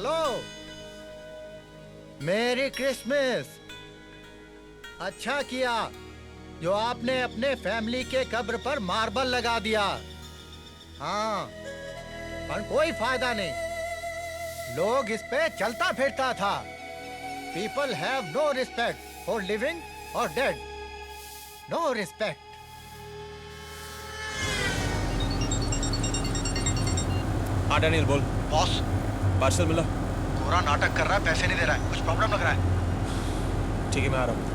Hello, मेरी Christmas. अच्छा किया जो आपने अपने फैमिली के कब्र पर मार्बल लगा दिया। हाँ, पर कोई फायदा नहीं। लोग इस पे चलता फिरता था। People have no respect for living और डेड। No respect. हाँ डैनियल बोल। बॉस, पार्सल मिला? पूरा नाटक कर रहा है, पैसे नहीं दे रहा है, कुछ प्रॉब्लम लग रहा है। ठीक है, मैं आ रहा हूँ।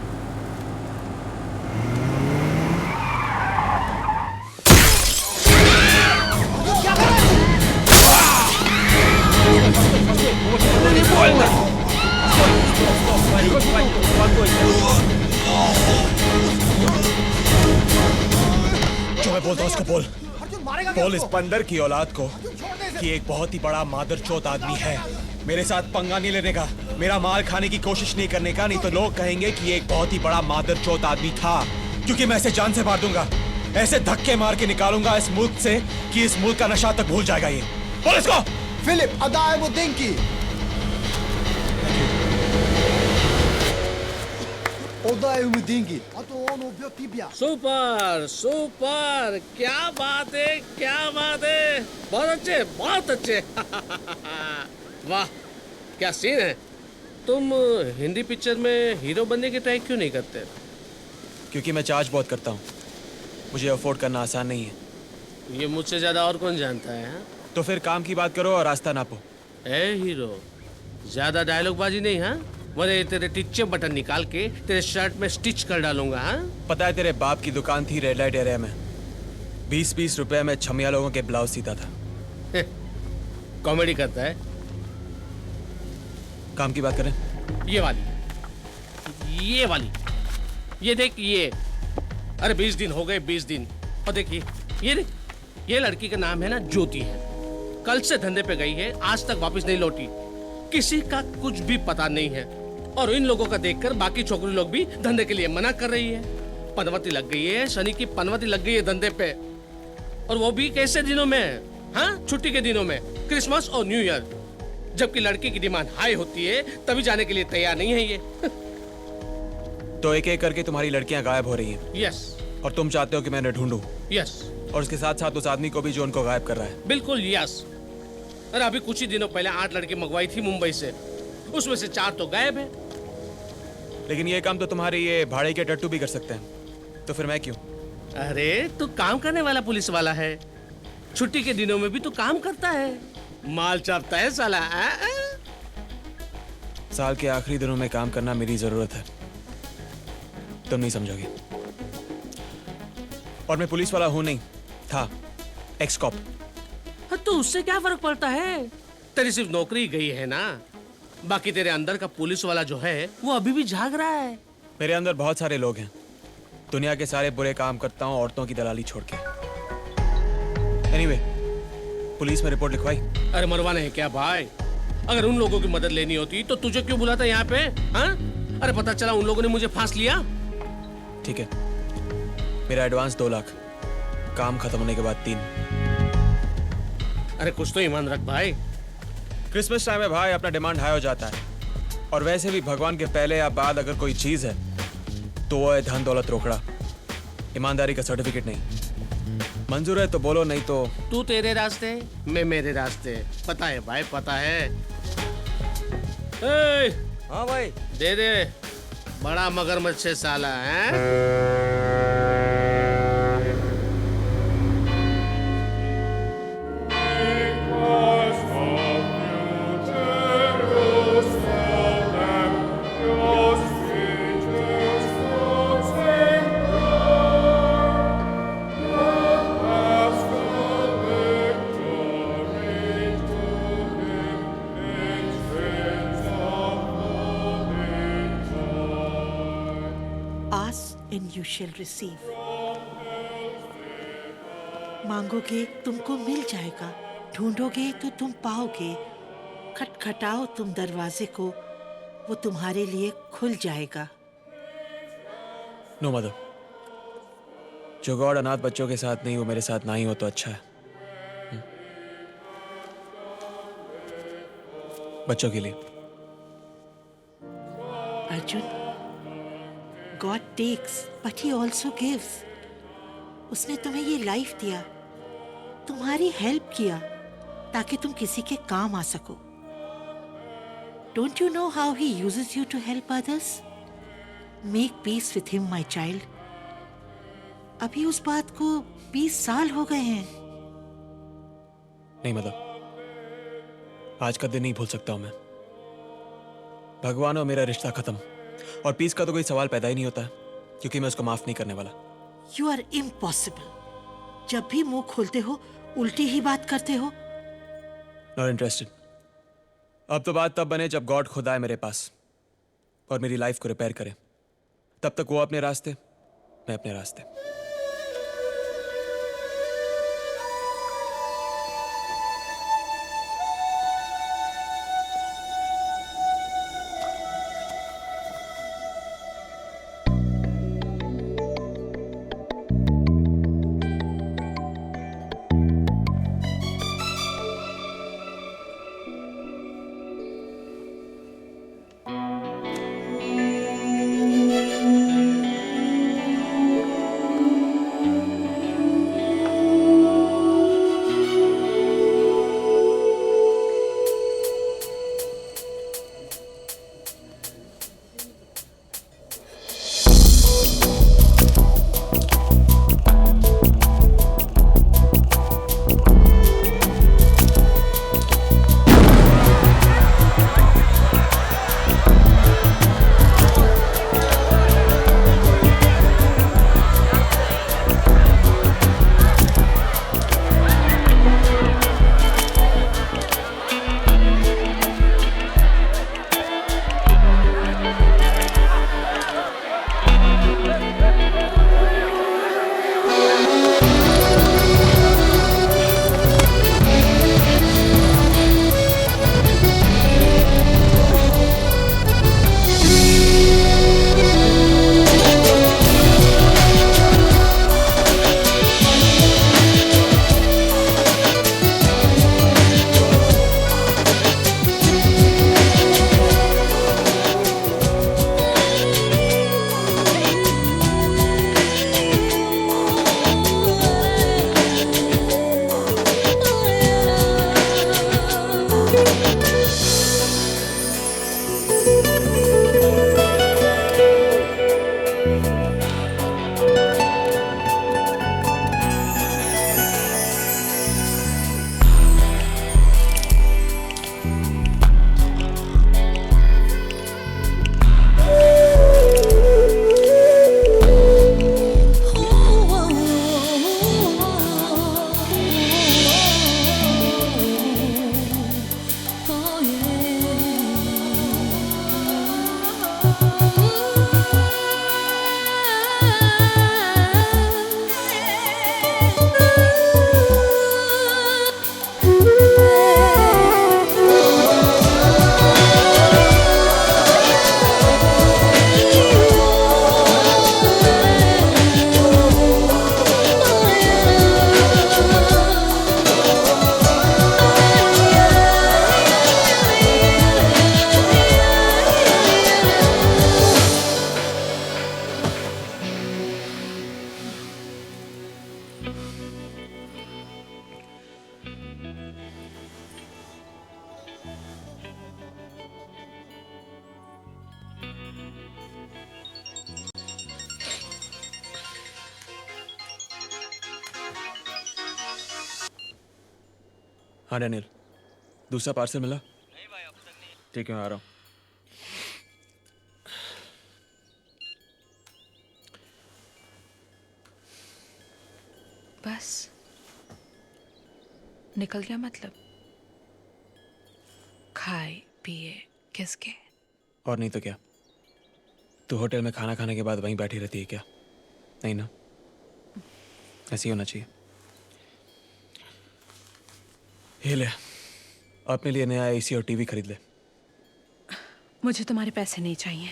जो मैं बोलता हूँ उसको बोल। बोल इस बंदर की औलाद को कि एक बहुत ही बड़ा मादरचोद आदमी है। मेरे साथ पंगा नहीं लेने का, मेरा माल खाने की कोशिश नहीं करने का, नहीं तो लोग कहेंगे कि एक बहुत ही बड़ा मादरचोद आदमी था। क्योंकि मैं इसे जान से मार दूंगा, ऐसे धक्के मार के निकालूंगा इस मुल्क से कि इस मुल्क का नशा तक भूल जाएगा ये। बोल इसको। Philip, adai mo dinki. Odai mo dinki. Ato ono biotibia. Super super, क्या बात है, क्या बात है, बहुत अच्छे, बहुत अच्छे। वाह, क्या सीन है। तुम हिंदी पिक्चर में हीरो बनने की ट्राई क्यों नहीं करते? क्योंकि मैं चार्ज बहुत करता हूँ, मुझे अफोर्ड करना आसान नहीं है। ये मुझसे ज्यादा और कौन जानता है, हाँ? तो फिर काम की बात करो और रास्ता नापो। ए हीरो, ज्यादा डायलॉग बाजी नहीं, हाँ? वरना तेरे टिच्चे बटन निकाल के तेरे शर्ट में स्टिच कर डालूंगा, हाँ? पता है तेरे बाप की दुकान थी रेड लाइट एरिया में, 20-20 रुपए में छमिया लोगों के ब्लाउज सीता था। कॉमेडी करता है। काम की बात करें? ये वाली, ये वाली, ये देख ये। अरे 20 दिन हो गए, 20 दिन। और देखिए ये देख, ये लड़की का नाम है ना ज्योति है। कल से धंधे पे गई है, आज तक वापस नहीं लौटी। किसी का कुछ भी पता नहीं है। और इन लोगों का देखकर बाकी छोकरी लोग भी धंधे के लिए मना कर रही है। पनवती लग गई है, शनि की पनवती लग गई है धंधे पे। और वो भी कैसे दिनों में, हाँ, छुट्टी के दिनों में, क्रिसमस और न्यू ईयर। जबकि लड़की की डिमांड हाई होती है, तभी जाने के लिए तैयार नहीं है ये। तो एक एक करके तुम्हारी लड़कियां गायब हो रही हैं। यस। और तुम चाहते हो कि मैं इन्हें ढूंढूं। यस। और उसके साथ साथ उस आदमी को भी जो उनको गायब कर रहा है। बिल्कुल यस। अरे अभी कुछ ही दिनों पहले 8 लड़की मंगवाई थी मुंबई से, उसमें से 4 तो गायब है। लेकिन ये काम तो तुम्हारे ये भाड़े के टट्टू भी कर सकते हैं, तो फिर मैं क्यों? अरे तू काम करने वाला पुलिस वाला है, छुट्टी के दिनों में भी तू काम करता है, माल चापता है साला। साल के आखिरी दिनों में काम करना मेरी जरूरत है, तुम नहीं समझोगे। और मैं पुलिस वाला हूं नहीं, था एक्स कॉप। तो उससे क्या फर्क पड़ता है? तेरी सिर्फ नौकरी गई है ना, बाकी तेरे अंदर का पुलिस वाला जो है वो अभी भी जाग रहा है। मेरे अंदर बहुत सारे लोग हैं, दुनिया के सारे बुरे काम करता हूँ औरतों की दलाली छोड़ के। एनीवे, पुलिस में रिपोर्ट लिखवाई? अरे मरवाना है क्या भाई? अगर उन लोगों की मदद लेनी होती तो तुझे क्यों बुलाता यहाँ पे, हाँ? अरे पता चला उन लोगों ने मुझे फांस लिया। ठीक है, मेरा एडवांस 2 लाख, काम खत्म होने के बाद 3। अरे कुछ तो ईमान रख भाई। क्रिसमस टाइम में भाई अपना डिमांड हाई हो जाता है। और वैसे भी भगवान के पहले या बाद अगर कोई चीज है तो वो है धन दौलत रोकड़ा, ईमानदारी का सर्टिफिकेट नहीं। मंजूर है तो बोलो, नहीं तो तू तेरे रास्ते, मैं मेरे रास्ते। पता है भाई, पता है। ए, हाँ भाई, दे दे, बड़ा मगरमच्छ है साला, है? and you shall receive. मांगोगे तुमको मिल जाएगा, ढूंढोगे तो तुम पाओगे, खटखटाओ तुम दरवाजे को, वो तुम्हारे लिए खुल जाएगा। नो मदर, जो गॉड अनाथ बच्चों के साथ नहीं वो मेरे साथ ना ही हो तो अच्छा है। बच्चों के लिए। Arjun, God takes but he also gives. उसने तुम्हें ये लाइफ दिया, तुम्हारी हेल्प किया ताकि तुम किसी के काम आ सको। Don't you know how he uses you to help others? Make peace with him my child. अभी उस बात को 20 साल हो गए हैं। नहीं मतलब, आज का दिन नहीं भूल सकता हूं मैं। भगवान और मेरा रिश्ता खत्म, और पीस का तो कोई सवाल पैदा ही नहीं होता, क्योंकि मैं उसको माफ नहीं करने वाला। You are impossible. जब भी मुंह खोलते हो उल्टी ही बात करते हो। Not interested. अब तो बात तब बने जब गॉड खुद आए मेरे पास और मेरी लाइफ को रिपेयर करे। तब तक वो अपने रास्ते, मैं अपने रास्ते। हाँ डैनियल, दूसरा पार्सल मिला? नहीं भाई, अब तक नहीं। ठीक है, मैं आ रहा हूँ। बस निकल गया मतलब? खाए पिए किसके? और नहीं तो क्या, तू होटल में खाना खाने के बाद वहीं बैठी रहती है क्या? नहीं ना, ऐसे ही होना चाहिए। ये ले, अपने लिए नया एसी और टीवी खरीद ले। मुझे तुम्हारे पैसे नहीं चाहिए,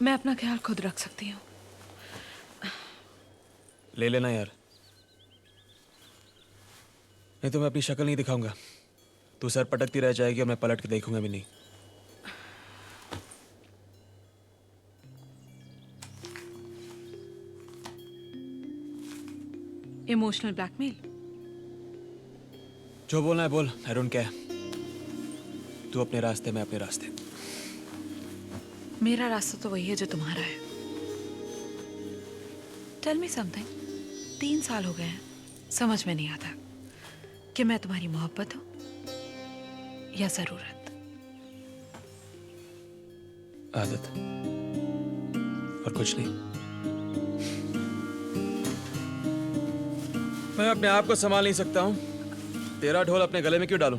मैं अपना ख्याल खुद रख सकती हूँ। ले लेना यार, नहीं तो मैं अपनी शक्ल नहीं दिखाऊंगा तू सर पटकती रह जाएगी और मैं पलट के देखूंगा भी नहीं। Emotional blackmail? जो बोलना है बोल, आई डोंट केयर। तू अपने रास्ते, मैं अपने रास्ते। मेरा रास्ता तो वही है जो तुम्हारा है। Tell me something. 3 साल हो गए हैं, समझ में नहीं आता कि मैं तुम्हारी मोहब्बत हूं या जरूरत। आदत और कुछ नहीं। मैं अपने आप को संभाल नहीं सकता हूँ, तेरा ढोल अपने गले में क्यों डालूं?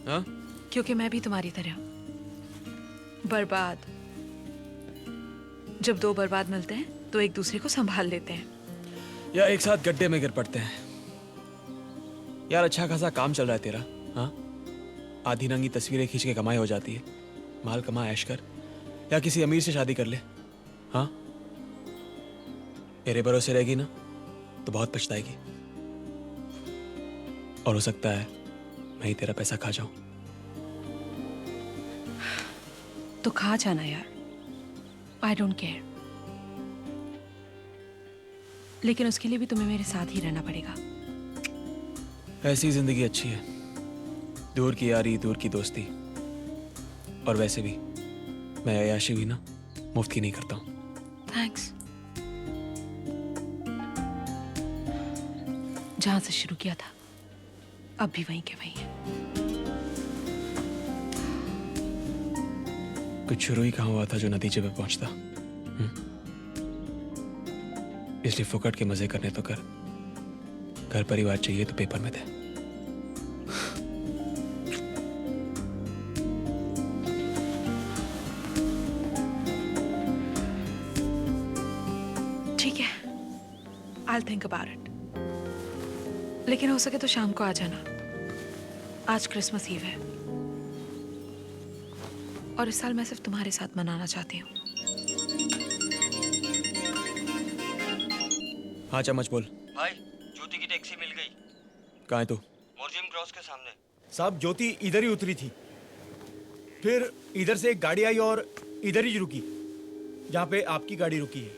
हाँ? क्योंकि मैं भी तुम्हारी तरह हूं, बर्बाद। जब 2 बर्बाद मिलते हैं तो एक दूसरे को संभाल लेते हैं, या एक साथ गड्ढे में गिर पड़ते हैं। यार अच्छा खासा काम चल रहा है तेरा, हाँ? आधी नंगी तस्वीरें खींच के कमाई हो जाती है। माल कमा, ऐश कर, या किसी अमीर से शादी कर ले। हाँ, मेरे भरोसे रहेगी ना तो बहुत पछताएगी, और हो सकता है मैं ही तेरा पैसा खा जाऊं। तो खा जाना यार, आई डोंट केयर। लेकिन उसके लिए भी तुम्हें मेरे साथ ही रहना पड़ेगा। ऐसी जिंदगी अच्छी है, दूर की यारी, दूर की दोस्ती। और वैसे भी मैं अय्याशी भी ना मुफ्त की नहीं करता हूं। थैंक्स। जहां से शुरू किया था अब भी वहीं के वहीं है। कुछ शुरू ही कहाँ हुआ था जो नतीजे पे पहुंचता। इसलिए फुकट के मजे करने तो कर, घर परिवार चाहिए तो पेपर में दे। ठीक है, I'll think about it। लेकिन हो सके तो शाम को आ जाना। आज क्रिसमस ईव है और इस साल मैं सिर्फ तुम्हारे साथ मनाना चाहती हूँ। हाँ चम्मच बोल। भाई, ज्योति की टैक्सी मिल गई। कहाँ है तू? म्यूजियम क्रॉस के सामने। साहब ज्योति इधर ही उतरी थी, फिर इधर से एक गाड़ी आई और इधर ही रुकी, जहाँ पे आपकी गाड़ी रुकी है।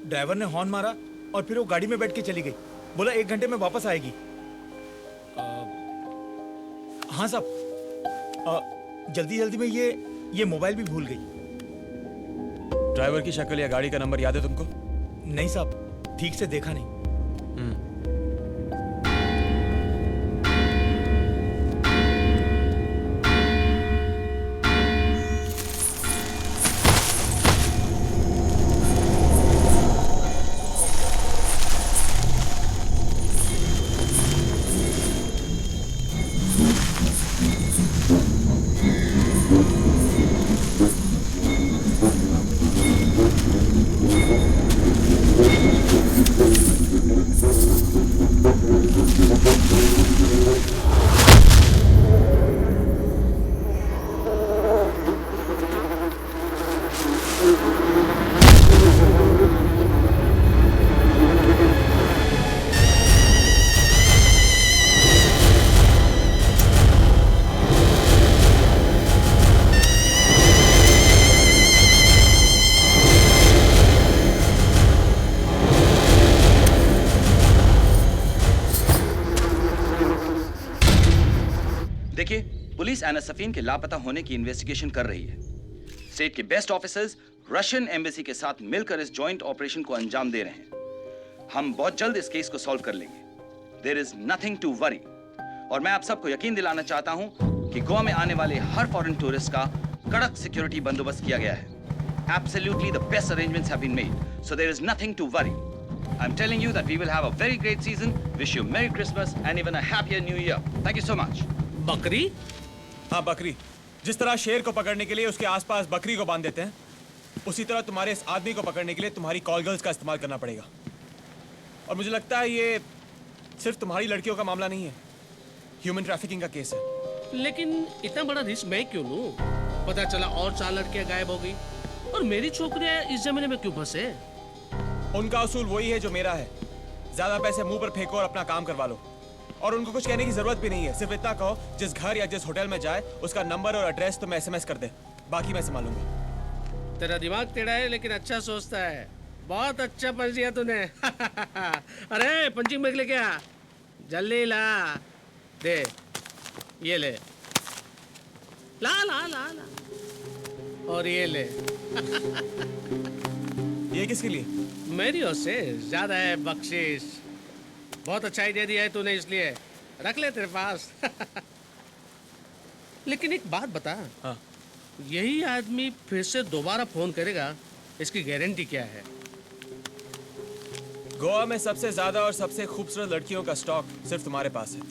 ड्राइवर ने हॉर्न मारा और फिर वो गाड़ी में बैठ के चली गई। बोला 1 घंटे में वापस आएगी। हाँ साहब, जल्दी जल्दी में ये मोबाइल भी भूल गई। ड्राइवर की शक्ल या गाड़ी का नंबर याद है तुमको? नहीं साहब, ठीक से देखा नहीं। देखिए, पुलिस एना सफीन के लापता होने की इन्वेस्टिगेशन कर रही है। स्टेट के बेस्ट ऑफिसर्स रशियन एम्बेसी के साथ मिलकर इस जॉइंट ऑपरेशन को अंजाम दे रहे हैं। हम बहुत जल्द इस केस को सॉल्व कर लेंगे। There is nothing to worry. और मैं आप सबको यकीन दिलाना चाहता हूं कि गोवा में आने वाले हर फॉरेन टूरिस्ट का कड़क सिक्योरिटी बंदोबस्ट किया गया है। Absolutely the best arrangements have been made, so there is nothing to worry. I'm telling you that we will have a very great season. Wish you Merry Christmas and even a happier New Year. Thank you so much. बकरी? हाँ बकरी। जिस तरह शेर को पकड़ने के लिए उसके आसपास बकरी को बांध देते हैं, उसी तरह तुम्हारे इस आदमी को पकड़ने के लिए तुम्हारी कॉल गर्ल्स का इस्तेमाल करना पड़ेगा। और मुझे लगता है ये सिर्फ तुम्हारी लड़कियों का मामला नहीं है, ह्यूमन ट्रैफिकिंग का केस है। लेकिन इतना बड़ा रिस्क मैं क्यों लूं? पता चला और 4 लड़कियां गायब हो गई और मेरी छोकरियां इस जमाने में क्यों फंसे? उनका असूल वही है जो मेरा है, ज्यादा पैसे मुंह पर फेंको और अपना काम करवा लो। और उनको कुछ कहने की जरूरत भी नहीं है। सिर्फ इतना कहो, जिस घर या जिस होटल में जाए उसका नंबर और एड्रेस तुम्हें एसएमएस कर दे, बाकी मैं संभालूंगा। तेरा दिमाग टेढ़ा है लेकिन अच्छा सोचता है। बहुत अच्छा पढ़ लिया तूने। अरे पंचिंग बैग लेके आ, जल्दी ला। दे, ये ले, ला ला ला ला, और ये ले। ये किसके लिए? मेरी ओर से ज्यादा है बख्शिश। बहुत अच्छा आइडिया दिया है तूने, इसलिए रख ले तेरे पास। लेकिन एक बात बता, हाँ। यही आदमी फिर से दोबारा फोन करेगा, इसकी गारंटी क्या है? गोवा में सबसे ज्यादा और सबसे खूबसूरत लड़कियों का स्टॉक सिर्फ तुम्हारे पास है।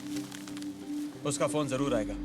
उसका फोन जरूर आएगा।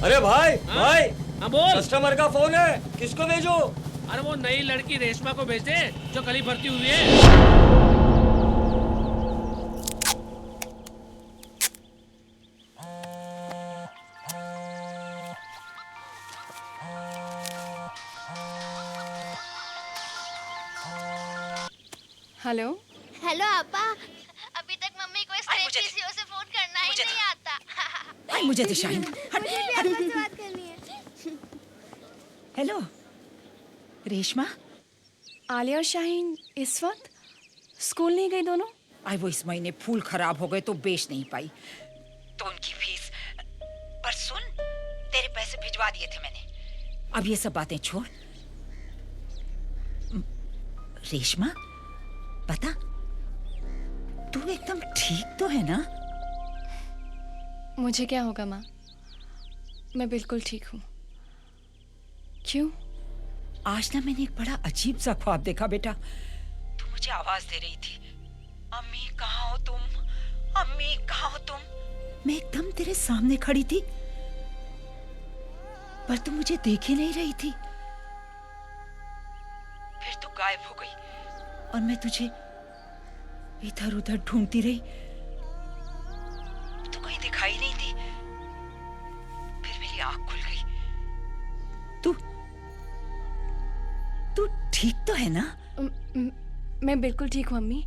अरे भाई भाई, हाँ बोल। कस्टमर का फोन है, किसको भेजो? अरे वो नई लड़की रेशमा को भेज दे जो कल ही भर्ती हुई है। हेलो हेलो आपा, अभी तक मम्मी को इस पीसीओ से फोन करना ही नहीं आता। मुझे तो शाहीन। मुझे भी आपसे बात करनी है। हेलो रेशमा। आलिया और शाहीन इस वक्त स्कूल नहीं गई दोनों? आई वो इस महीने फूल खराब हो गए तो बेच नहीं पाई, तो उनकी फीस। पर सुन, तेरे पैसे भिजवा दिए थे मैंने। अब ये सब बातें छोड़। रेशमा बता, तू एकदम ठीक तो है ना? मुझे क्या होगा माँ, मैं बिल्कुल ठीक हूँ। क्यों? आज ना मैंने एक बड़ा अजीब सा ख्वाब देखा बेटा। तू मुझे आवाज दे रही थी, अम्मी कहाँ हो तुम, अम्मी कहाँ हो तुम। मैं एकदम तेरे सामने खड़ी थी, पर तू मुझे देख ही नहीं रही थी। फिर तू गायब हो गई और मैं तुझे इधर उधर ढूंढती रही, तू कहीं दिखाई नहीं दी। फिर मेरी आंख खुल गई। तू ठीक तो है ना? मैं बिल्कुल ठीक हूँ अम्मी।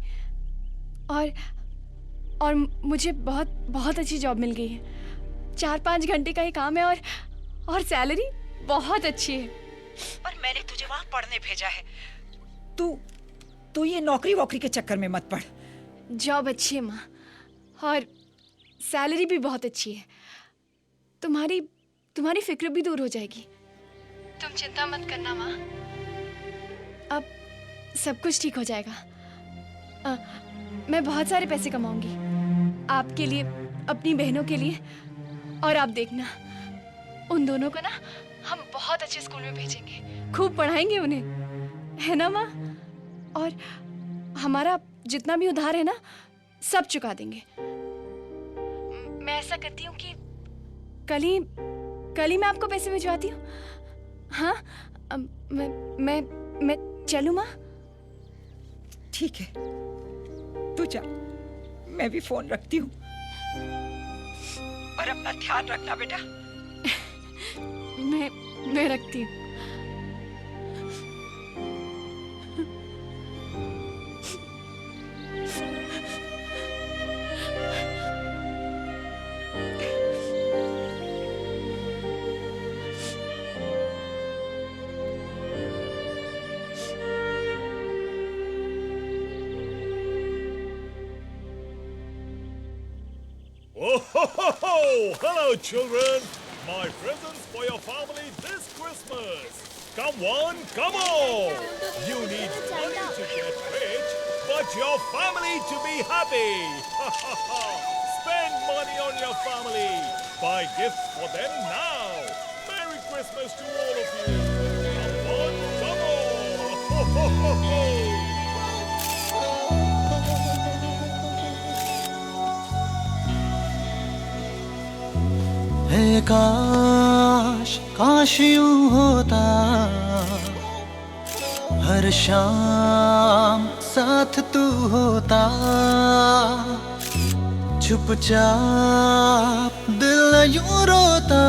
और मुझे बहुत बहुत अच्छी जॉब मिल गई है। 4-5 घंटे का ही काम है और सैलरी बहुत अच्छी है। और मैंने तुझे वहां पढ़ने भेजा है। तू ये नौकरी वोकरी के चक्कर में मत पड़। जॉब अच्छी है माँ, और सैलरी भी बहुत अच्छी है। तुम्हारी फिक्र भी दूर हो जाएगी। तुम चिंता मत करना माँ, अब सब कुछ ठीक हो जाएगा। मैं बहुत सारे पैसे कमाऊंगी आपके लिए, अपनी बहनों के लिए। और आप देखना, उन दोनों को ना हम बहुत अच्छे स्कूल में भेजेंगे, खूब पढ़ाएंगे उन्हें, है ना माँ? और हमारा जितना भी उधार है ना, सब चुका देंगे। मैं ऐसा करती हूँ कि कल ही मैं आपको पैसे भिजवाती हूँ। हाँ, मैं चलूँ माँ? ठीक है, तू जा, मैं भी फोन रखती हूँ। और अपना ध्यान रखना बेटा। मैं रखती हूँ। Oh, ho, ho, ho! Hello, children! My presents for your family this Christmas! Come on, come on! You need money to get rich, but your family to be happy! Spend money on your family! Buy gifts for them now! Merry Christmas to all of you! Come on, come on! Ho, ho, ho, ho! काश काश यूं होता, हर शाम साथ तू होता, चुपचाप दिल यूं रोता,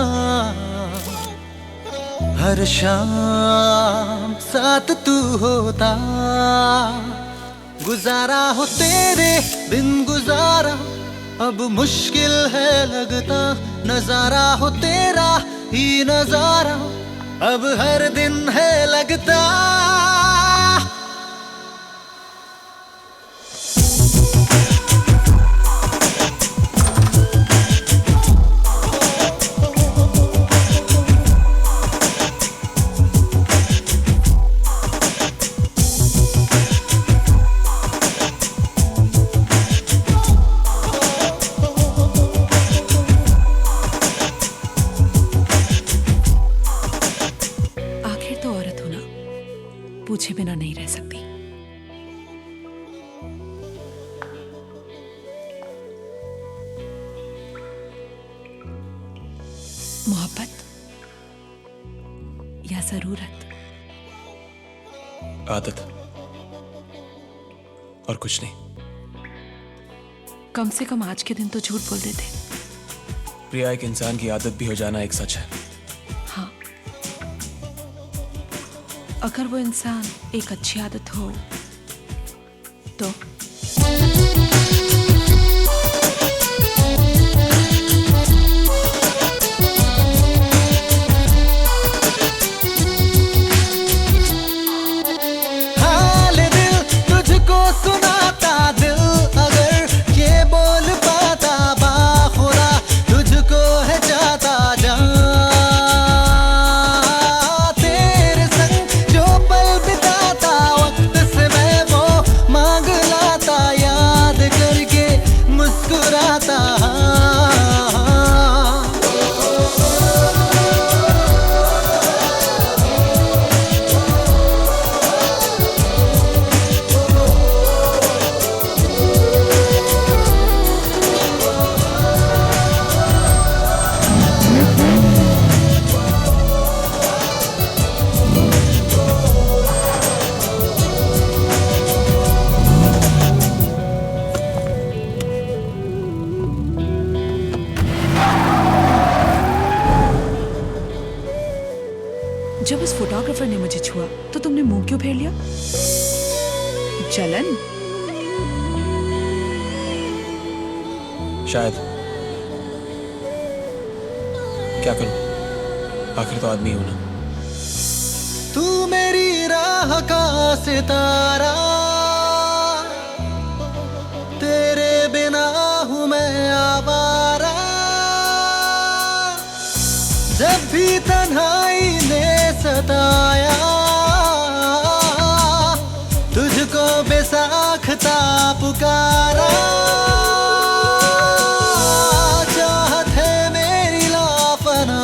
हर शाम साथ तू होता। गुजारा हो तेरे बिन गुजारा अब मुश्किल है लगता, नजारा हो तेरा ही नजारा अब हर दिन है लगता। पूछे बिना नहीं रह सकती। मोहब्बत या जरूरत? आदत और कुछ नहीं। कम से कम आज के दिन तो झूठ बोल देते। प्रिया, एक इंसान की आदत भी हो जाना एक सच है। हाँ, अगर वो इंसान एक अच्छी आदत हो तो हाल दिल तुझको सुनाता, दिल अगर ये बोल पाता, बाखुदा तुझको है चाहता जा। तेरे संग जो पल बिताता, वक्त से मैं वो मांग लाता, याद करके मुस्कुराता। जब उस फोटोग्राफर ने मुझे छुआ तो तुमने मुंह क्यों फेर लिया? जलन? शायद। क्या करूं, आखिर तो आदमी हूं ना। तू मेरी राह का सितारा, तेरे बिना हूँ मैं आवारा। जब भी तन्हाई ने सताया, तुझको बेसाख्ता पुकारा। चाहत है मेरी लापना,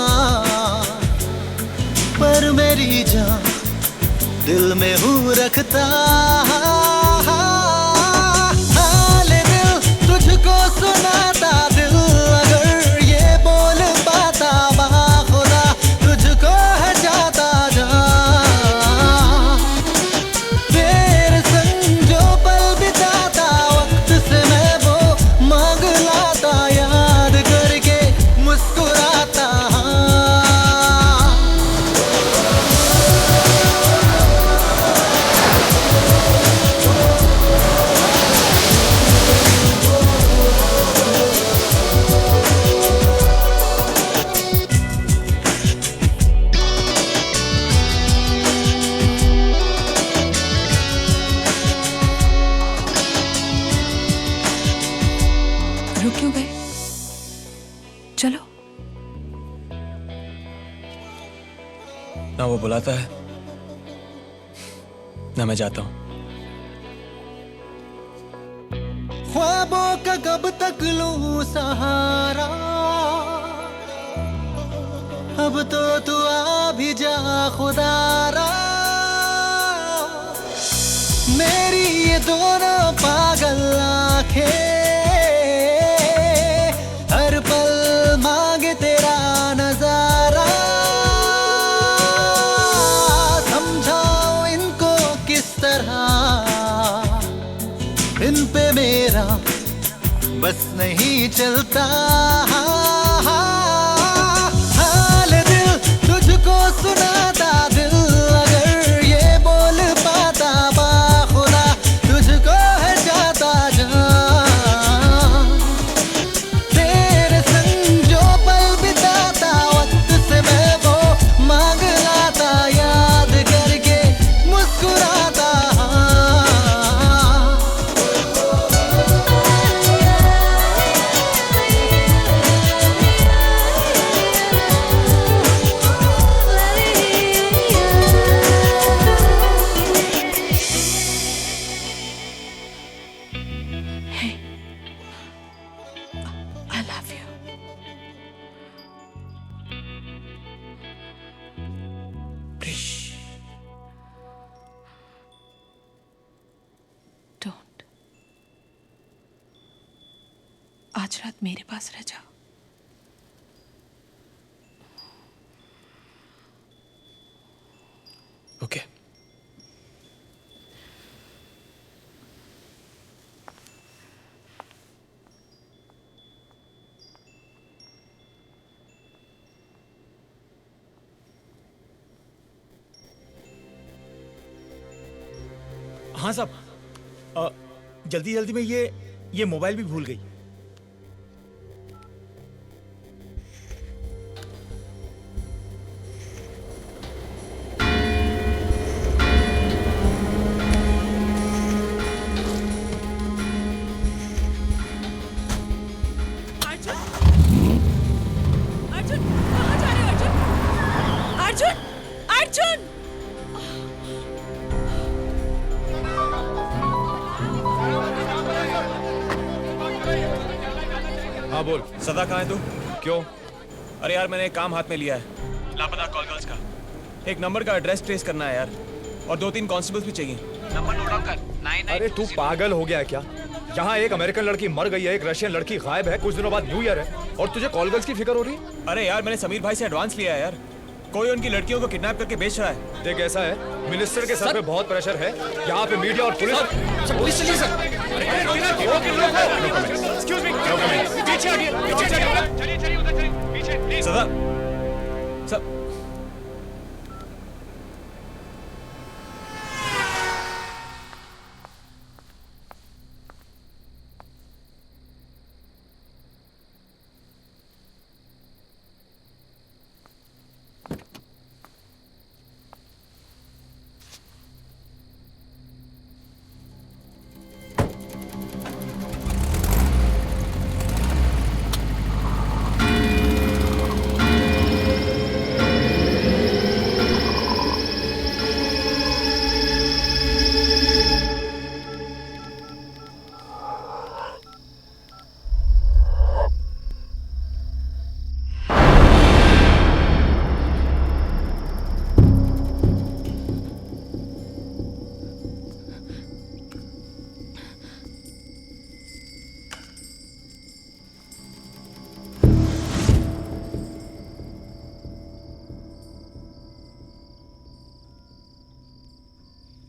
पर मेरी जान दिल में हूँ रखता। हाल दिल तुझको सुनाता, दिल अगर ये बोल पाता, बाखुदा तुझको है चाहता जा। तेरे संग जो पल बिताता, वक्त से मैं वो मांग लाता, याद करके मुस्कुराता। रुक क्यों गए? चलो। ना वो बुलाता है ना मैं जाता हूं। ख्वाबों का कब तक लूं सहारा, अब तो तू आ भी जा खुदारा। मेरी ये दोनों पागल आंखें हर पल मांगे तेरा तरह इन पे मेरा बस नहीं चलता। हाल दिल तुझको सुनाता, दिल अगर ये बोल पाता, बाखुदा तुझको है जाता जान। तेरे संग जो पल बिताता, वक्त से मैं वो मांग लाता, याद करके मुस्कुराता। I love you. Don't. आज रात मेरे पास रह जाओ। ओके। हाँ साहब, जल्दी जल्दी में ये मोबाइल भी भूल गई। अर्जुन, कहाँ जा रहे हो अर्जुन? अर्जुन, अर्जुन! हाँ बोल। सदा कहाँ है तू? क्यों? अरे यार मैंने एक काम हाथ में लिया है, लापता कॉल गर्ल्स का। एक नंबर का एड्रेस ट्रेस करना है यार, और 2-3 कांस्टेबल्स भी चाहिए। नंबर नोट डाउन कर। अरे तू पागल हो गया है क्या? यहाँ एक अमेरिकन लड़की मर गई है, एक रशियन लड़की गायब है, कुछ दिनों बाद न्यू ईयर है और तुझे कॉल गर्ल्स की फिक्र हो रही है? अरे यार मैंने समीर भाई से एडवांस लिया है यार, कोई उनकी लड़कियों को किडनैप करके बेच रहा है। देख ऐसा है, मिनिस्टर के सर पे बहुत प्रेशर है, यहाँ पे मीडिया और पुलिस। पुलिस चलिए सर। एक्सक्यूज मी, पीछे हटिए, पीछे चलिए। चलिए चलिए उधर चलिए, पीछे प्लीज। सदा सब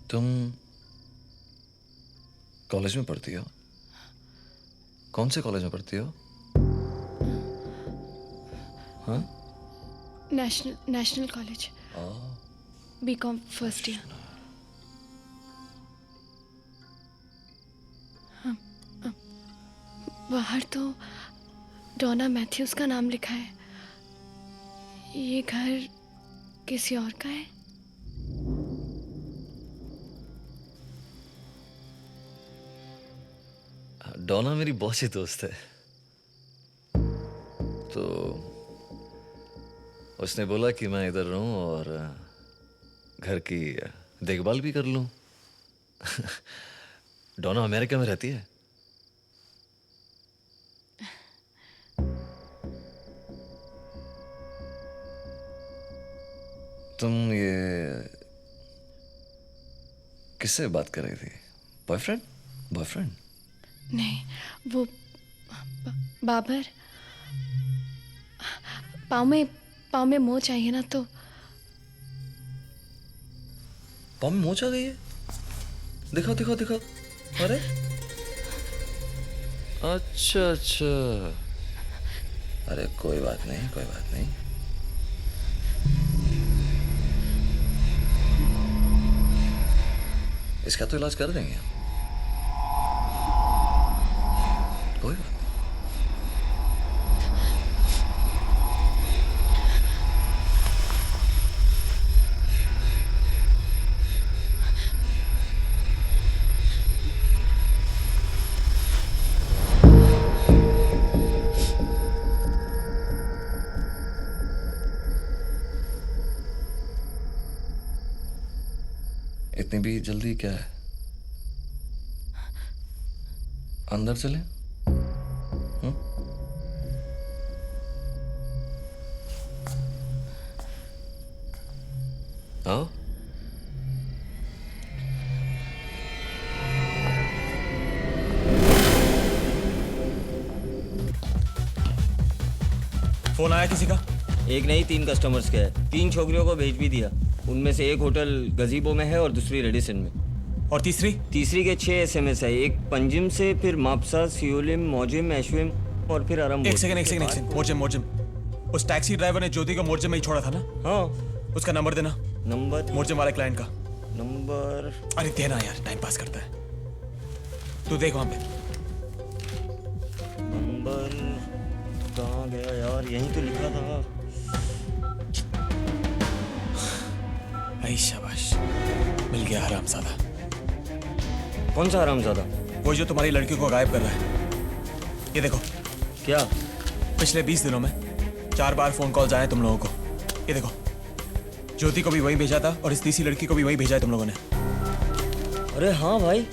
तुम कॉलेज में पढ़ती हो? कौन से कॉलेज में पढ़ती हो? हाँ? National college, BCom first year. बाहर तो डोना मैथ्यूज का नाम लिखा है, ये घर किसी और का है? डोना मेरी बहुत सी दोस्त है, तो उसने बोला कि मैं इधर रहूं और घर की देखभाल भी कर लूं। डोना अमेरिका में रहती है। तुम ये किससे बात कर रही थी? बॉयफ्रेंड? बॉयफ्रेंड? नहीं, वो बाबर। पाँव में मोच आई है ना, तो पाँव में मोच आ गई है? दिखाओ दिखाओ दिखाओ। अरे अच्छा अच्छा, अरे कोई बात नहीं कोई बात नहीं। इसका तो इलाज कर देंगे हम, कोई बात नहीं। इतनी भी जल्दी क्या है? अंदर चले? आओ। फोन आया किसी का? एक नहीं 3 कस्टमर्स के है। 3 छोकरियों को भेज भी दिया। उनमें से एक होटल गजीबो में है और दूसरी रेडिसन में। और तीसरी? तीसरी के 6 SMS है। एक पंजिम से, फिर मापसा, सियोलिम, मोजिम, एशविम और फिर आराम। एक सेकंड। मोर्जिम। उस टैक्सी ड्राइवर ने ज्योति को मोर्जिम में ही छोड़ा था ना? हाँ। उसका नंबर देना। नंबर? मोर्जिम वाले क्लाइंट का नंबर। अरे देना यार, टाइम पास करता है। तू देख वहां पे नंबर कहाँ गया यार? यहीं तो लिखा था। आई शाबाश, मिल गया हरामजादा। कौन सा हरामजादा? वो जो तुम्हारी लड़की को गायब कर रहा है। ये देखो। क्या? पिछले 20 दिनों में 4 बार फोन कॉल्स आए तुम लोगों को। ये देखो, ज्योति को भी वही भेजा था और इस तीसरी लड़की को भी वही भेजा है तुम लोगों ने। अरे हाँ भाई।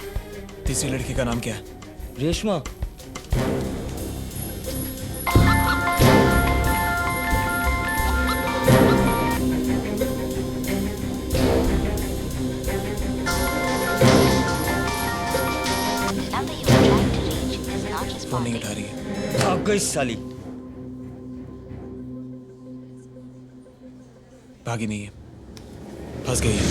तीसरी लड़की का नाम क्या है? रेशमा। फोन नहीं उठा रही है। भाग गई साली। भागी नहीं है, फंस गई है।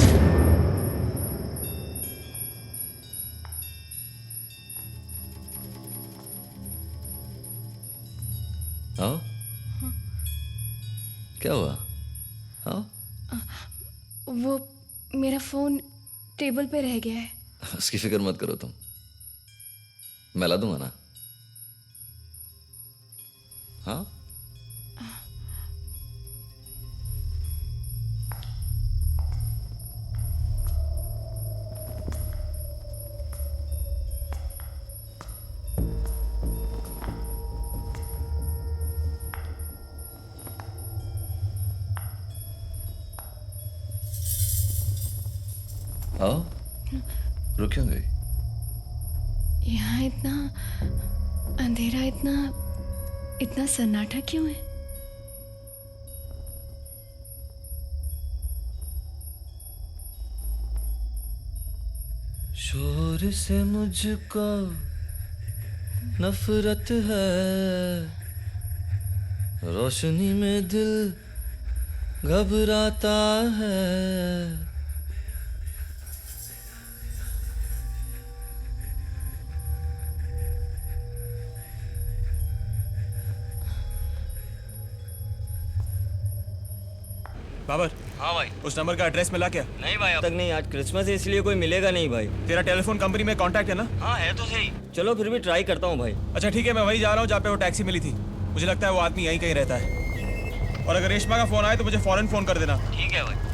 हाँ? क्या हुआ? हाँ? वो मेरा फोन टेबल पे रह गया है। उसकी फिक्र मत करो तुम, मैं ला दूंगा ना। हाँ? आओ, रुक क्यों गई? यहाँ इतना अंधेरा, इतना सन्नाटा क्यों है? शोर से मुझको नफरत है, रोशनी में दिल घबराता है। बाबर। हाँ भाई। उस नंबर का एड्रेस मिला क्या? नहीं भाई, अब तक नहीं। आज क्रिसमस है इसलिए कोई मिलेगा नहीं भाई। तेरा टेलीफोन कंपनी में कांटेक्ट है ना? हाँ है तो सही। चलो फिर भी ट्राई करता हूँ भाई। अच्छा ठीक है, मैं वही जा रहा हूँ जहाँ पे वो टैक्सी मिली थी। मुझे लगता है वो आदमी यहीं कहीं रहता है। और अगर रेशमा का फोन आए तो मुझे फौरन फोन कर देना। ठीक है भाई।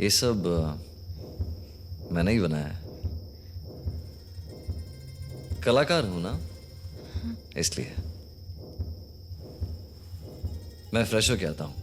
ये सब मैंने ही बनाया है। कलाकार हूं ना, इसलिए। मैं फ्रेश होके आता हूं।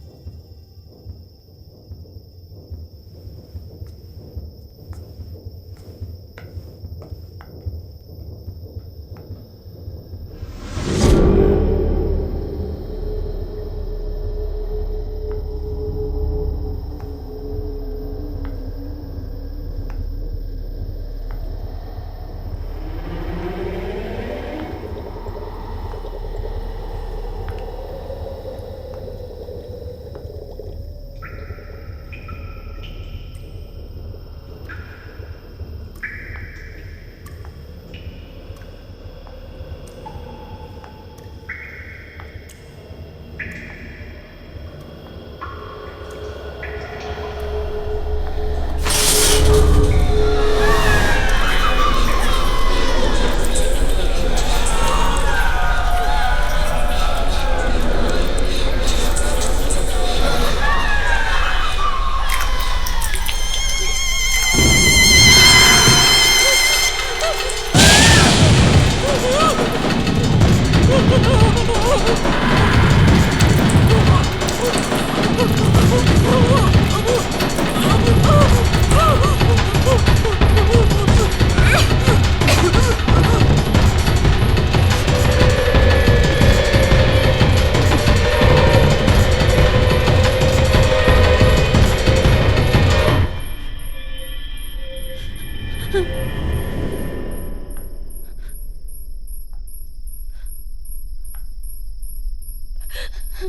कभी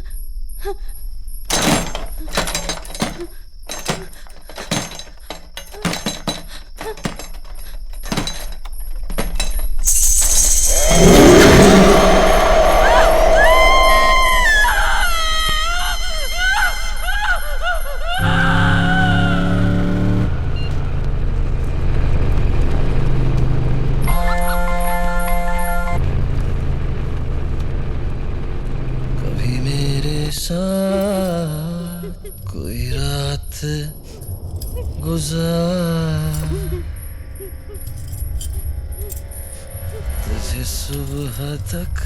मेरे साथ कोई रात गुजार, तुझे सुबह तक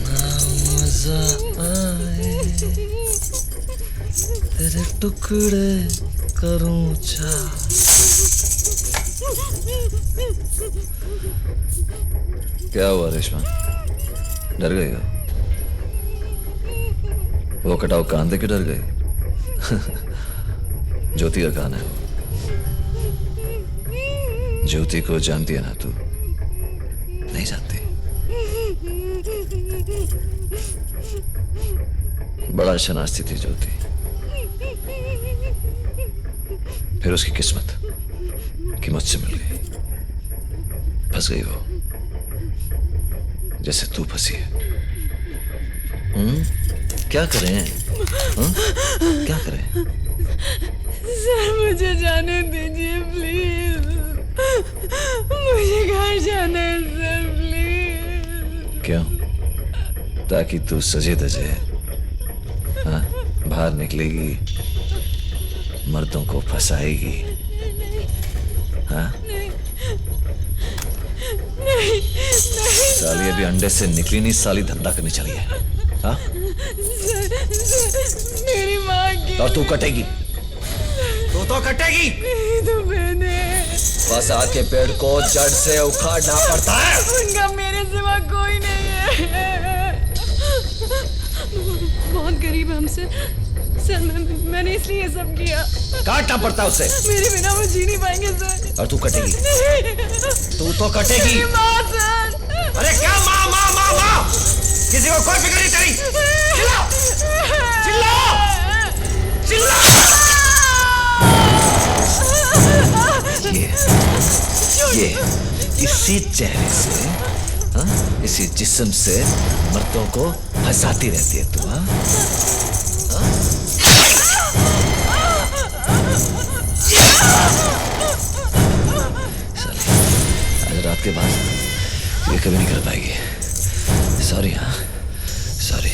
ना मजा आए, तेरे टुकड़े करूं चाह। क्या हुआ रेशमा, डर गई हो? वो कटाव कान देके डर गई? ज्योति का कान है वो। ज्योति को जानती है ना तू? नहीं जानती? बड़ा शनास्ती थी ज्योति, फिर उसकी किस्मत कि मुझसे मिल गई। फंस गई वो, जैसे तू फंसी है। क्या करें? क्या करें? सर मुझे जाने दीजिए प्लीज, मुझे घर जाना है सर प्लीज। क्यों? ताकि तू सजे धजे बाहर निकलेगी, मर्दों को फंसाएगी। हाँ? नहीं, साली अभी अंडे से निकली नहीं, साली धंधा करने चली है। हाँ? मेरी माँ की। और तू कटेगी, तू तो कटेगी। तो मैंने फसाद के पेड़ को जड़ से उखाड़ना पड़ता है। उनका मेरे सिवा कोई नहीं है। बहुत गरीब है हमसे सर, मैंने इसलिए ये सब किया। काटना पड़ता है उसे। मेरे बिना वो जी नहीं पाएंगे सर। और तू कटेगी, तू तो कटेगी। माँ सर। अरे क्या माँ माँ माँ माँ, किसी को कोई फिक्र नहीं तेरी। चिल्लाओ चिल्लाओ चिल्लाओ। ये इसी चेहरे से, इसी जिस्म से मर्दों को फंसाती रहती है तू। हाँ? आज रात के बाद ये कभी नहीं कर पाएगी। सॉरी। हाँ सॉरी।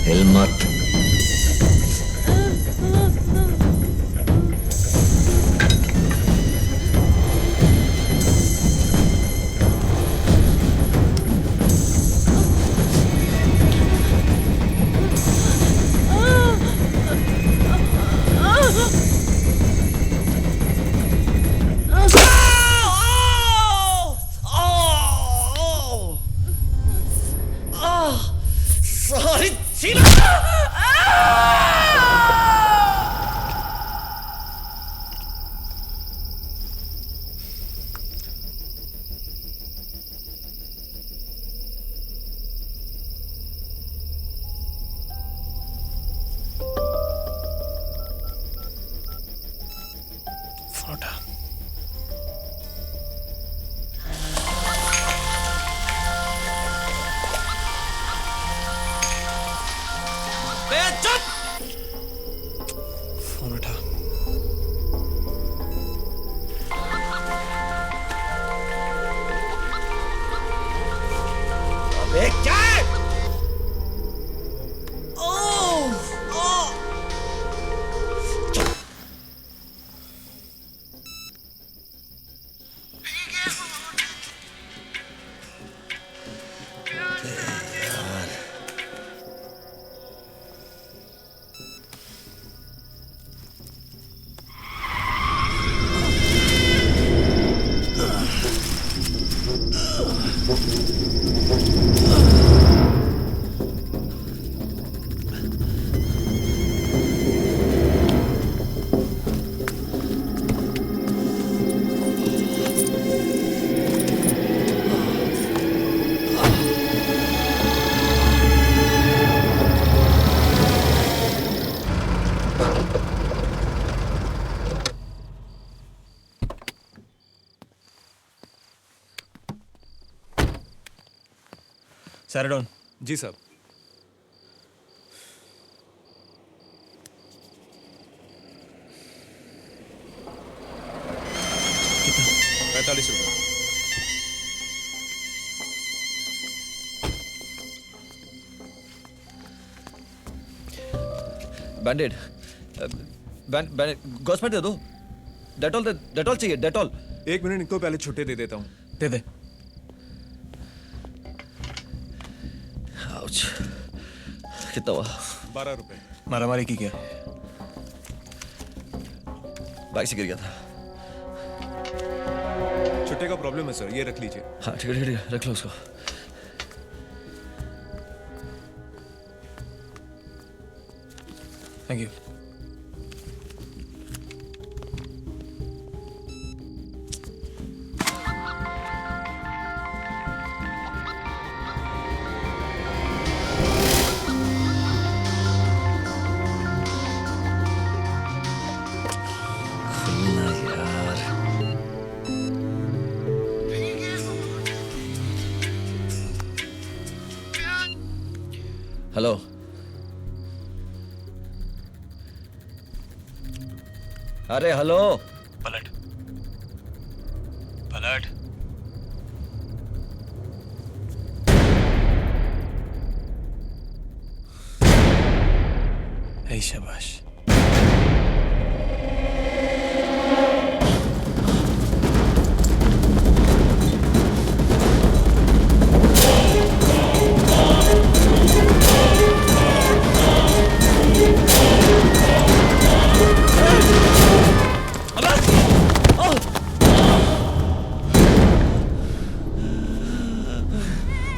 हिल मत। सैराडोन। जी साहब। कितना? 45 रुपये। बैंडेड, गॉस्पेट दे दो। डेटॉल चाहिए, डेटॉल। 1 मिनट, इनको पहले छुट्टी दे देता हूँ। दे दे। आउच। कितना हुआ? 12 रुपए। मारामारी की क्या? बाइक से गिर गया था। छुट्टे का प्रॉब्लम है सर, ये रख लीजिए। हाँ ठीक है ठीक है, रख लो उसको। Thank you. हेलो। अरे हेलो। पलट पलट। हे शाबाश।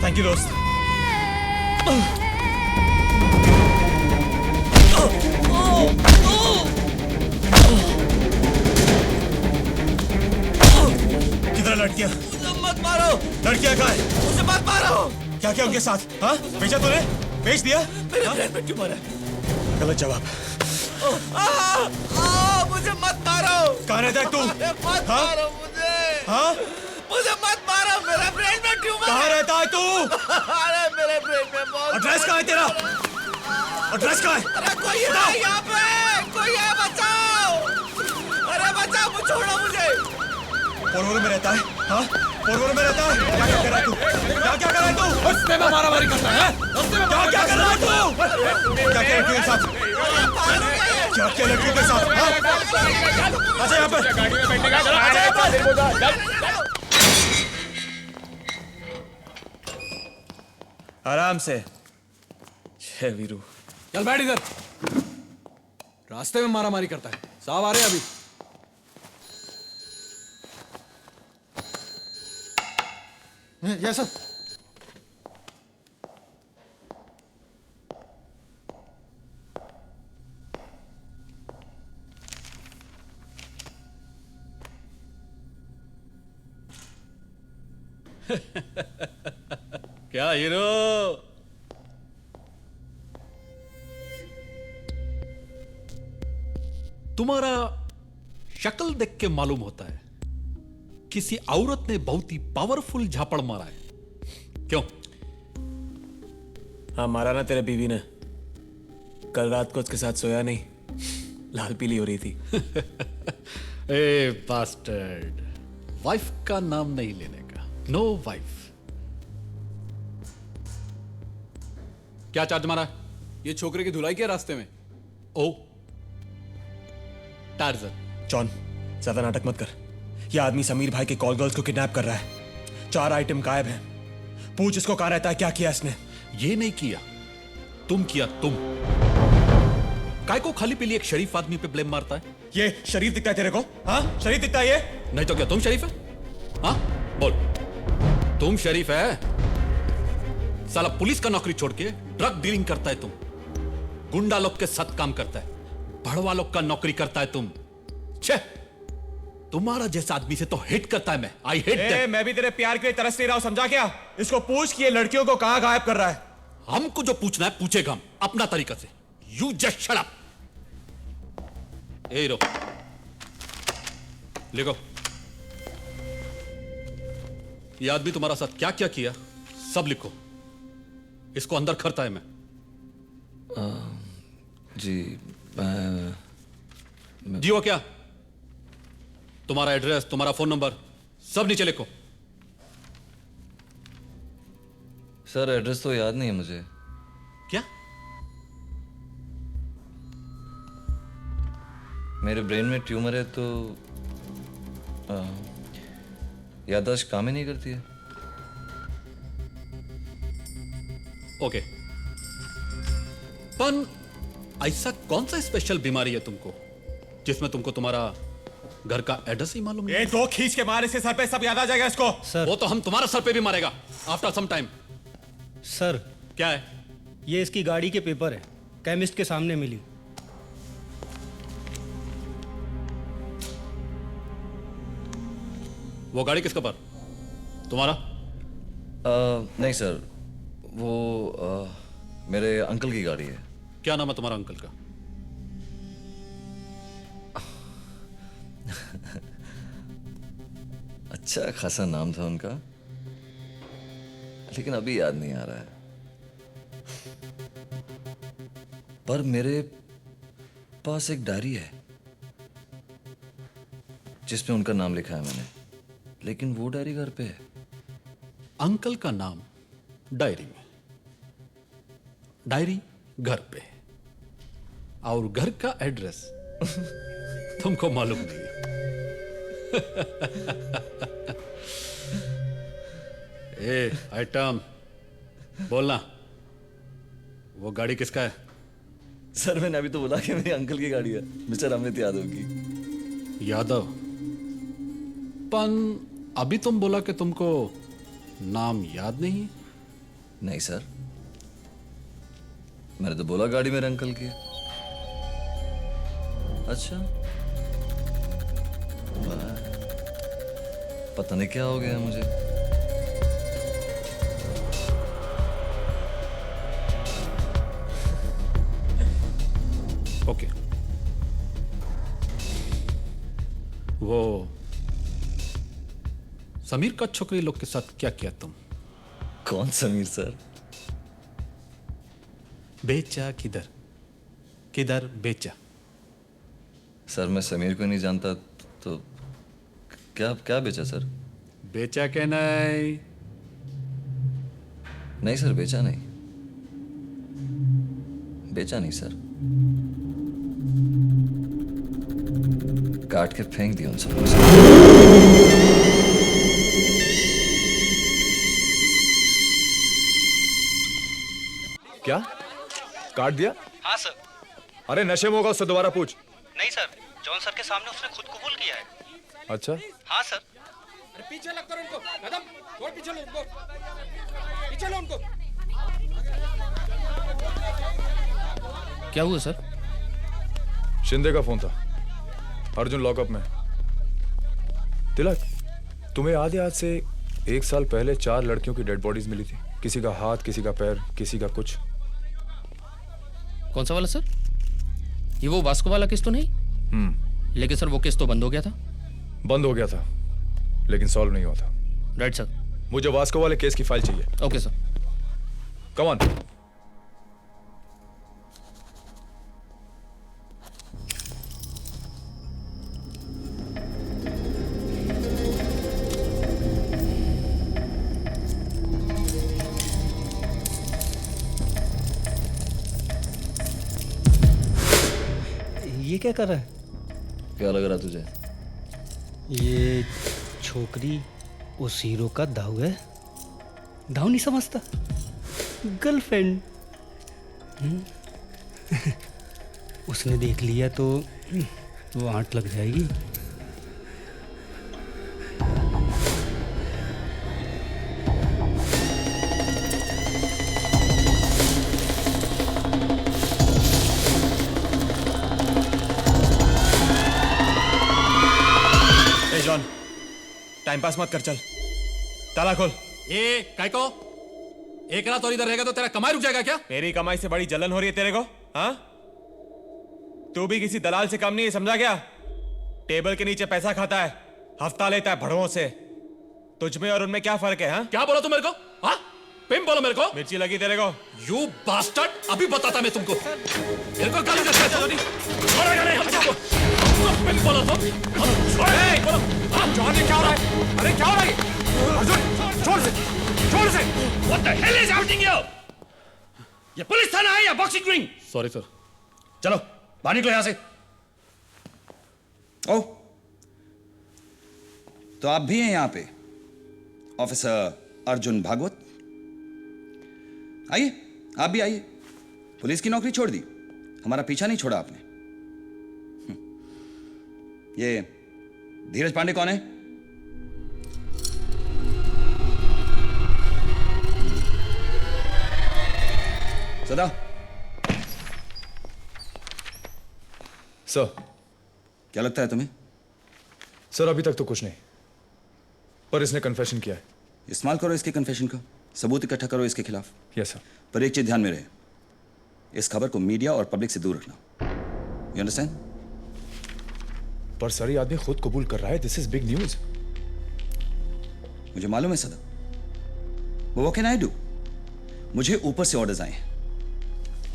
थैंक यू दोस्त। किधर लड़कियां? मत मारो। लड़कियां कहाँ है? उसे मत मारो। क्या क्या उनके साथ? हाँ, बेचा तूने? बेच दिया? मेरे ब्रेन में ट्यूमर है। गलत जवाब। मुझे मत मारो। कहाँ रहता है तू? मत मारो मुझे। हाँ? मुझे मत मारो, मेरे ब्रेन में ट्यूमर। कहाँ रहता है तू? अरे मेरे ब्रेन में बहुत। एड्रेस कहाँ है तेरा? एड्रेस कहाँ है? अरे कोई है यहाँ पे, कोई है, बचाओ। अरे बचाओ, छोड़ो मुझे। पोरवोरो में रहता है? हाँ? पोरवोरो में रहता है? क्या क्या कर रहा है तू? क्या क्या कर रहा है तू? रस्ते में मारामारी करता है? क्या क्या कर रहा है तू? क्या क्या लड़कियों के साथ? क्या क्या लड़कियों के साथ? हाँ? आजा यहाँ पर। आजा यहाँ पर। आराम से। छह वीरू। चल बैठ इधर। रास्ते में मारामारी करता है। साहब आ रहे हैं अभी। Yes sir. क्या हीरो? तुम्हारा शक्ल देख के मालूम होता है किसी औरत ने बहुत ही पावरफुल झापड़ मारा है। क्यों? हाँ मारा ना तेरे बीवी ने। कल रात को उसके साथ सोया नहीं, लाल पीली हो रही थी। ए बास्टर्ड, वाइफ का नाम नहीं लेने का। No wife. क्या चार्ज मारा? ये छोकरे की धुलाई किया रास्ते में। ओ टार्जन। जॉन, ज्यादा नाटक मत कर। यह आदमी समीर भाई के कॉल गर्ल्स को किडनैप कर रहा है। 4 आइटम गायब हैं। पूछ इसको कहाँ रहता है, क्या किया इसने? ये नहीं किया, तुम किया। तुम काय को खाली पीली एक शरीफ आदमी पे ब्लेम मारता है? ये शरीफ दिखता है तेरे को? हाँ शरीफ दिखता है ये? नहीं तो क्या तुम शरीफ है? हाँ बोल, तुम शरीफ है? साला पुलिस का नौकरी छोड़ के ड्रग डीलिंग करता है तुम। गुंडा लोग के साथ काम करता है, भड़वा लोग का नौकरी करता है तुम। छे, तुम्हारा जैसा आदमी से तो हेट करता है मैं। I hate. मैं भी तेरे प्यार के लिए तरस नहीं रहा हूं, समझा क्या? इसको पूछ कि ये लड़कियों को कहां गायब कर रहा है। हमको जो पूछना है पूछेगा हम अपना तरीका से। You just shut up. A row, लिखो। ये आदमी तुम्हारा साथ क्या क्या किया सब लिखो। इसको अंदर करता है मैं। जी जी वो क्या? तुम्हारा एड्रेस, तुम्हारा फोन नंबर सब नीचे लिखो। सर एड्रेस तो याद नहीं है मुझे। क्या? मेरे ब्रेन में ट्यूमर है तो याददाश्त काम ही नहीं करती है। ओके, पर ऐसा कौन सा स्पेशल बीमारी है तुमको जिसमें तुमको तुम्हारा घर का एड्रेस ही मालूम नहीं? ये दो खींच के मारे से सर पे सब याद आ जाएगा इसको। वो तो हम तुम्हारा सर पे भी मारेगा आफ्टर सम टाइम। सर क्या है? ये इसकी गाड़ी के पेपर है, केमिस्ट के सामने मिली। वो गाड़ी किसका पर? तुम्हारा? नहीं सर, वो मेरे अंकल की गाड़ी है। क्या नाम है तुम्हारा अंकल का? अच्छा खासा नाम था उनका, लेकिन अभी याद नहीं आ रहा है। पर मेरे पास एक डायरी है जिसमें उनका नाम लिखा है मैंने, लेकिन वो डायरी घर पे है। अंकल का नाम डायरी में, डायरी घर पे, और घर का एड्रेस तुमको मालूम नहीं है। ए आइटम बोलना, वो गाड़ी किसका है? सर मैंने अभी तो बोला कि मेरे अंकल की गाड़ी है, मिस्टर अमित यादव की। यादव? पन अभी तुम बोला कि तुमको नाम याद नहीं? नहीं सर, मैंने तो बोला गाड़ी मेरे अंकल की है। अच्छा, पता नहीं क्या हो गया मुझे। ओके, वो समीर का छोकरी लोग के साथ क्या किया तुम? कौन समीर सर? बेचा किधर किधर बेचा? सर मैं समीर को नहीं जानता तो क्या क्या बेचा सर? बेचा के नहीं? नहीं सर, बेचा नहीं, बेचा नहीं सर, काट के फेंक दिया उन सबको। क्या काट दिया? हाँ सर। अरे नशे में होगा, उससे दोबारा पूछ। नहीं सर, जॉन सर के सामने उसने खुद कबूल किया है। अच्छा, हाँ सर। अरे पीछे लग कर उनको, कदम थोड़ा पीछे लो उनको, पीछे लो उनको। क्या हुआ सर? शिंदे का फोन था, अर्जुन लॉकअप में। तिलक, तुम्हें याद है आज से 1 साल पहले 4 लड़कियों की डेड बॉडीज मिली थी? किसी का हाथ, किसी का पैर, किसी का कुछ। कौन सा वाला सर? ये वो वास्को वाला केस तो नहीं? लेकिन सर वो केस तो बंद हो गया था। बंद हो गया था लेकिन सॉल्व नहीं हुआ था। Right sir. मुझे वास्को वाले केस की फाइल चाहिए। Okay sir. Come on. ये क्या कर रहा है? क्या लग रहा तुझे? ये छोकरी उस हीरो का दाऊ है। दाऊ नहीं समझता, गर्लफ्रेंड। उसने देख लिया तो वो आंट लग जाएगी। जॉन, टाइम पास मत कर, चल ताला खोल। ये काय को एक रात और इधर रहेगा तो तेरा कमाई रुक जाएगा क्या? मेरी कमाई से बड़ी जलन हो रही है तेरे को? हाँ, तू भी किसी दलाल से कम नहीं है, समझा क्या? टेबल के नीचे पैसा खाता है, हफ्ता लेता है भड़ों से। तुझ में और उनमें क्या फर्क है? हाँ, क्या बोला तू मेरे को? हाँ, पिम बोलो मेरे को। मिर्ची लगी तेरे को? यू बास्टर्ड, अभी बताता मैं तुमको। मेरे को गाली देता है जॉनी। छोड़ेगा नहीं हम तुमको। पिम बोलो तुम। ए, जॉनी क्या हो रहा है? अरे क्या हो रहा है? अर्जुन छोड़ से, छोड़ से। What the hell is happening here? ये पुलिस थाना है या बॉक्सिंग रिंग? Sorry sir. चलो बाहर निकलो यहां से। ओ, तो आप भी हैं यहां पे, ऑफिसर अर्जुन भागवत? आइए, आप भी आइए। पुलिस की नौकरी छोड़ दी, हमारा पीछा नहीं छोड़ा आपने। ये धीरज पांडे कौन है? सदा। सर। क्या लगता है तुम्हें? सर अभी तक तो कुछ नहीं, पर इसने कन्फेशन किया है। इस्तेमाल करो इसके कन्फेशन का, सबूत इकट्ठा करो इसके खिलाफ। Yes sir. पर एक चीज ध्यान में रहे, इस खबर को मीडिया और पब्लिक से दूर रखना। You understand? पर सर ये आदमी खुद कबूल कर रहा है, दिस इज बिग न्यूज। मुझे मालूम है सदा, व्हाट कैन आई डू? मुझे ऊपर से ऑर्डर्स आए हैं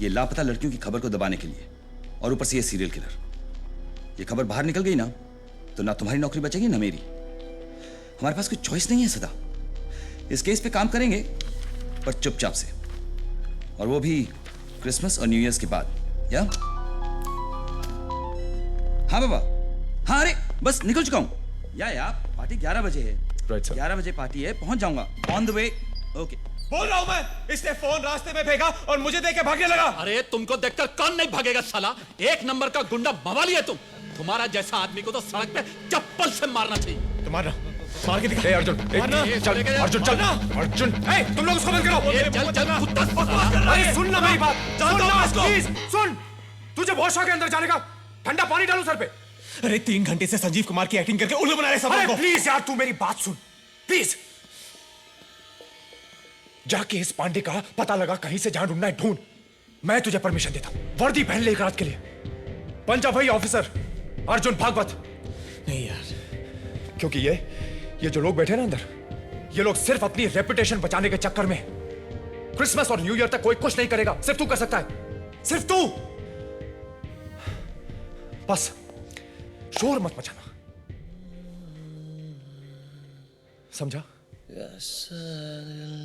ये लापता लड़कियों की खबर को दबाने के लिए, और ऊपर से ये सीरियल किलर। ये खबर बाहर निकल गई ना तो ना तुम्हारी नौकरी बचेगी ना मेरी। हमारे पास कोई चॉइस नहीं है सदा। इस केस पे काम करेंगे पर चुपचाप से, और वो भी क्रिसमस और न्यू ईयर्स के बाद। या हाँ बाबा, हाँ। अरे बस निकल चुका हूं। या पार्टी 11 बजे है। Right sir. 11 बजे पार्टी है, पहुंच जाऊंगा ऑन द वे। ओके। बोल रहा हूं मैं, इसने फोन रास्ते में फेंका और मुझे देख के भागने लगा। अरे तुमको देखकर कौन नहीं भागेगा साला, एक नंबर का गुंडा मवाली है तुम। तुम्हारा जैसा आदमी को तो सड़क पे चप्पल से मारना चाहिए। तुम्हारा मार के दिखा। अर्जुन चल, अर्जुन चल, अर्जुन। तुम लोग उसको बंद करो। चल कुत्ता। अरे सुन ना मेरी बात, प्लीज सुन। तुझे बहुत शौक है अंदर जाने का, ठंडा पानी डालू सर पे। अरे 3 घंटे से संजीव कुमार की एक्टिंग करके उल्लू बना रहे सब लोगों को। प्लीज यार तू मेरी बात सुन प्लीज। जाके इस पांडे का पता लगा, कहीं से जहां ढूंढना है ढूंढ। मैं तुझे परमिशन देता हूं, वर्दी पहन ले एक रात के लिए। पंजा भाई ऑफिसर अर्जुन भागवत। नहीं यार, क्योंकि ये जो लोग बैठे ना अंदर, ये लोग सिर्फ अपनी रेपुटेशन बचाने के चक्कर में क्रिसमस और न्यू ईयर तक कोई कुछ नहीं करेगा, सिर्फ तू कर सकता है, सिर्फ तू। बस शोर मत मचाना, समझा?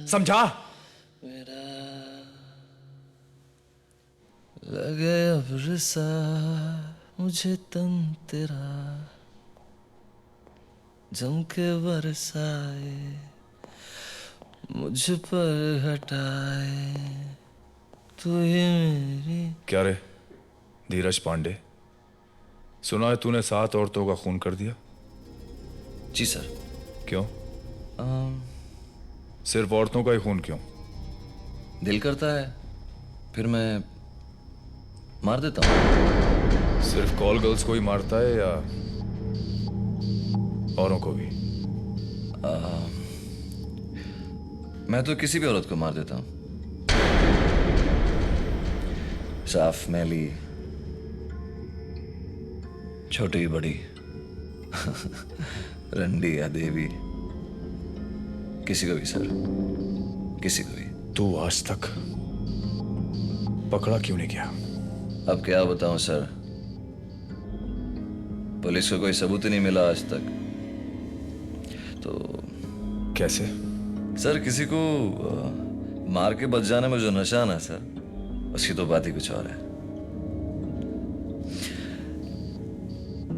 समझा? लगे अब रिसा मुझे तन तेरा, जम के बरसाए मुझ पर हटाए तू ही मेरी। क्या रे धीरज पांडे, सुना है तूने 7 औरतों का खून कर दिया? जी सर। क्यों? सिर्फ औरतों का ही खून क्यों? दिल करता है, फिर मैं मार देता हूँ। सिर्फ कॉल गर्ल्स को ही मारता है या औरों को भी? मैं तो किसी भी औरत को मार देता हूँ, साफ मैली, छोटी बड़ी, रंडी या देवी, किसी को भी सर, किसी को भी। तू आज तक पकड़ा क्यों नहीं गया? अब क्या बताऊं सर, पुलिस को कोई सबूत ही नहीं मिला आज तक। तो कैसे? सर किसी को मार के बच जाने में जो नशा ना सर, उसकी तो बात ही कुछ और है।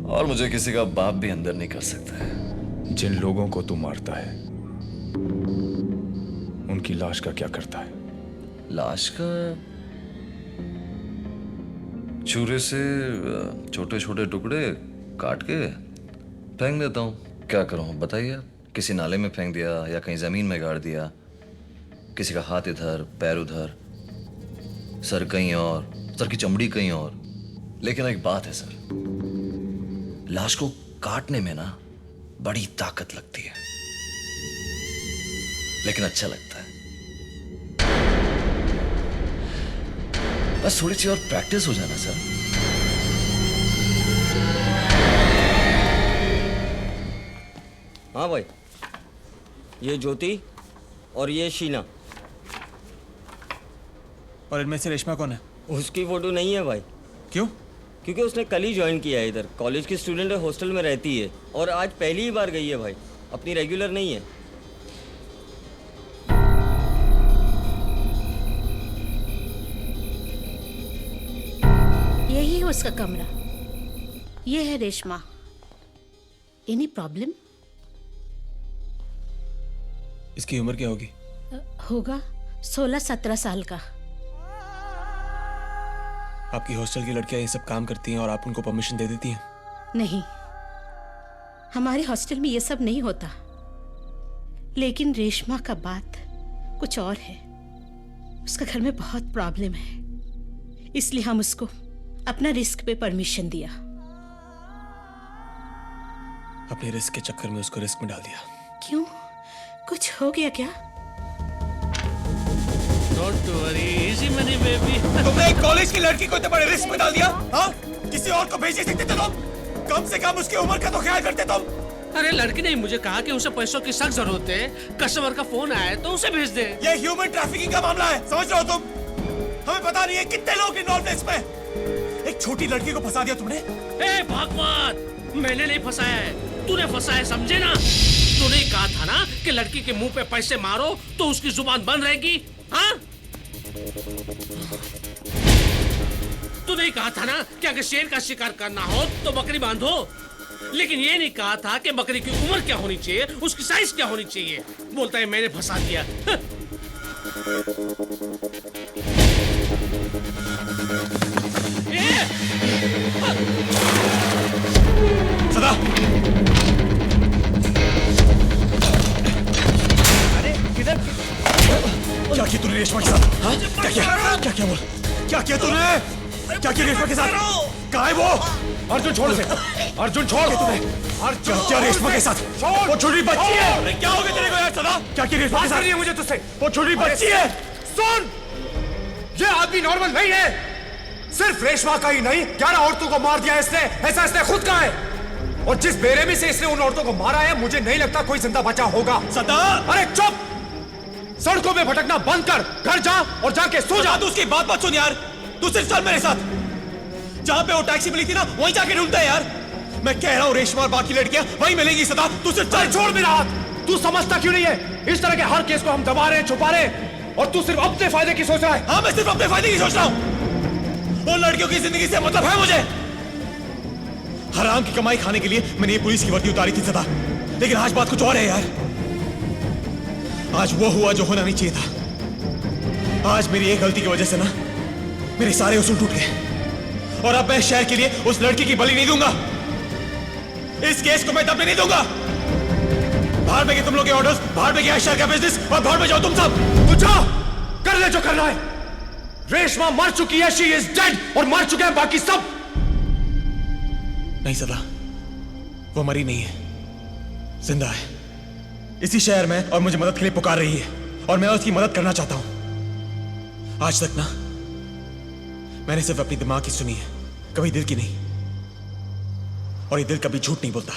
और मुझे किसी का बाप भी अंदर नहीं कर सकता है। जिन लोगों को तू मारता है उनकी लाश का क्या करता है? लाश का छुरे से छोटे छोटे टुकड़े काट के फेंक देता हूँ। क्या करूँ बताइए आप? किसी नाले में फेंक दिया या कहीं जमीन में गाड़ दिया, किसी का हाथ इधर पैर उधर, सर कहीं और, सर की चमड़ी कहीं और। लेकिन एक बात है सर, लाश को काटने में ना बड़ी ताकत लगती है, लेकिन अच्छा लगता है। बस थोड़ी सी और प्रैक्टिस हो जाना सर। हाँ भाई, ये ज्योति और ये शीना, और इनमें से रेशमा कौन है? उसकी फोटो नहीं है भाई। क्यों? क्योंकि उसने कल ही ज्वाइन किया है इधर। कॉलेज की स्टूडेंट है, हॉस्टल में रहती है और आज पहली ही बार गई है भाई, अपनी रेगुलर नहीं है। यही है उसका कमरा। ये है रेशमा। Any problem? इसकी उम्र क्या होगी? होगा 16-17 साल का। आपकी हॉस्टल की लड़कियां ये सब काम करती हैं और आप उनको परमिशन दे देती हैं? नहीं, हमारे हॉस्टल में ये सब नहीं होता। लेकिन रेशमा का बात कुछ और है। उसका घर में बहुत प्रॉब्लम है, इसलिए हम उसको अपना रिस्क पे परमिशन दिया। अपने रिस्क के चक्कर में उसको रिस्क में डाल दिया। क्यों, कुछ हो गया क्या? Don't worry, easy money baby। तुमने एक कॉलेज की लड़की को इतने बड़े रिस्क में डाल दिया? हाँ? किसी और को भेज नहीं सकते थे तुम? कम से कम उसकी उम्र का तो ख्याल करते तुम। अरे लड़की ने मुझे कहा कि उसे पैसों की सख्त जरूरत है, कस्टमर का फोन आया तो उसे भेज दे। ये ह्यूमन ट्रैफिकिंग का मामला है, समझ रहे हो तुम? हमें पता नहीं है कितने लोग इन्वॉल्व हैं इसमें। एक छोटी लड़की को फंसा दिया तुमने। ए भगवान, मैंने नहीं फंसाया है, तूने फंसाया है, समझे ना? तूने कहा था ना कि लड़की के मुंह पे पैसे मारो तो उसकी जुबान बंद रहेगी, हाँ? तूने कहा था ना कि अगर शेर का शिकार करना हो तो बकरी बांधो, लेकिन ये नहीं कहा था कि बकरी की उम्र क्या होनी चाहिए, उसकी साइज क्या होनी चाहिए। बोलता है मैंने फंसा दिया। सदा, अरे किधर? क्या किया तूने रेशमा के साथ? हाँ? क्या किया? क्या किया बोल? क्या किया तूने? क्या किया रेशमा के साथ? कहाँ है वो? अर्जुन छोड़ उसे। अर्जुन छोड़ तूने। अर्जुन क्या रेशमा के साथ? वो छोटी बच्ची है। अरे क्या हो गया तेरे को यार सदा? क्या किया रेशमा के साथ? बात करनी है मुझे तुझसे। वो छोटी बच्ची है। सुन, ये आदमी नॉर्मल नहीं है। सिर्फ रेशमा का ही नहीं, 11 औरतों को मार दिया इसने। ऐसा इसने खुद कहा है। और जिस बेरहमी से इसने उन औरतों को मारा है, मुझे नहीं लगता कोई जिंदा बचा होगा। सदा, अरे चुप! सड़कों में भटकना बंद कर, घर जा और जाके सो जा। तू उसकी बात मत सुन यार। तू सिर्फ चल मेरे साथ। जहाँ पे वो टैक्सी मिली थी ना, वहीं जाके ढूंढता है यार। मैं कह रहा हूँ रेशमा और बाकी लड़कियां वहीं मिलेंगी। सदा, तू सिर्फ चल। छोड़ मेरा हाथ। तू समझता क्यों नहीं है? इस तरह के हर केस को हम दबा रहे हैं, छुपा रहे हैं, और तू सिर्फ अपने फायदे की सोच रहा है। हाँ, मैं सिर्फ अपने फायदे की सोच रहा हूँ। वो लड़कियों की जिंदगी से मतलब है मुझे। हराम की कमाई खाने के लिए मैंने ये पुलिस की वर्दी उतारी थी सदा, लेकिन आज बात कुछ और है यार। आज वो हुआ जो होना नहीं चाहिए था। आज मेरी एक गलती की वजह से ना मेरे सारे उसूल टूट गए, और अब मैं शहर के लिए उस लड़की की बलि नहीं दूंगा। इस केस को मैं दबने नहीं दूंगा। बाहर में तुम लोग के ऑर्डर्स, बाहर में शहर का बिजनेस, और बाहर में जाओ तुम सब। तू जा, कर ले जो करना है। रेशमा मर चुकी है, शी इज डेड, और मर चुके हैं बाकी सब। नहीं सदा, वो मरी नहीं है, जिंदा है इसी शहर में, और मुझे मदद के लिए पुकार रही है, और मैं उसकी मदद करना चाहता हूं। आज तक ना मैंने सिर्फ अपनी दिमाग की सुनी है, कभी दिल की नहीं, और ये दिल कभी झूठ नहीं बोलता।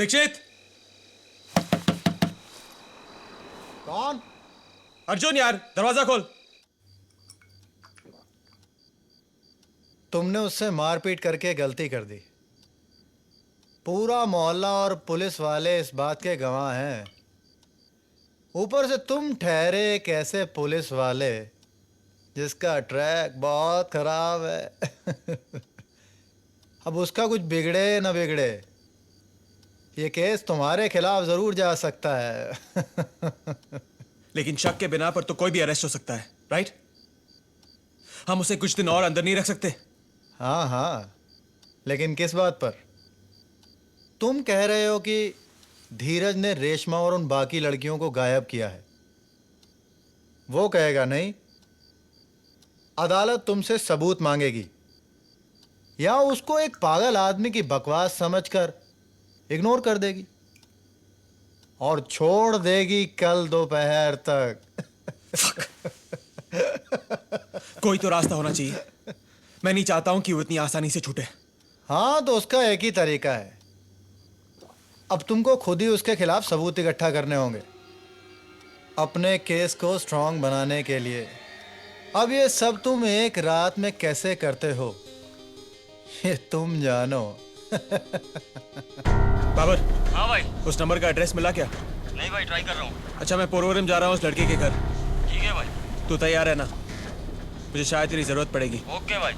दीक्षित। कौन? अर्जुन यार, दरवाजा खोल। तुमने उससे मारपीट करके गलती कर दी। पूरा मोहल्ला और पुलिस वाले इस बात के गवाह हैं। ऊपर से तुम ठहरे एक ऐसे पुलिस वाले जिसका ट्रैक बहुत खराब है। अब उसका कुछ बिगड़े न बिगड़े, ये केस तुम्हारे खिलाफ जरूर जा सकता है। लेकिन शक के बिना पर तो कोई भी अरेस्ट हो सकता है, राइट? हम उसे कुछ दिन और अंदर नहीं रख सकते? हाँ हाँ, लेकिन किस बात पर? तुम कह रहे हो कि धीरज ने रेशमा और उन बाकी लड़कियों को गायब किया है। वो कहेगा नहीं, अदालत तुमसे सबूत मांगेगी, या उसको एक पागल आदमी की बकवास समझकर इग्नोर कर देगी और छोड़ देगी कल दोपहर तक। कोई तो रास्ता होना चाहिए। मैं नहीं चाहता हूं कि वो इतनी आसानी से छूटे। हाँ, तो उसका एक ही तरीका है। अब तुमको खुद ही उसके खिलाफ सबूत इकट्ठा करने होंगे अपने केस को स्ट्रांग बनाने के लिए। अब ये सब तुम एक रात में कैसे करते हो, ये तुम जानो। बाबर। हाँ भाई। उस नंबर का एड्रेस मिला क्या? नहीं भाई, ट्राई कर रहा हूँ। अच्छा, मैं पोरवरम जा रहा हूँ उस लड़के के घर। ठीक है भाई। तू तैयार है ना? मुझे शायद तेरी जरूरत पड़ेगी। ओके भाई।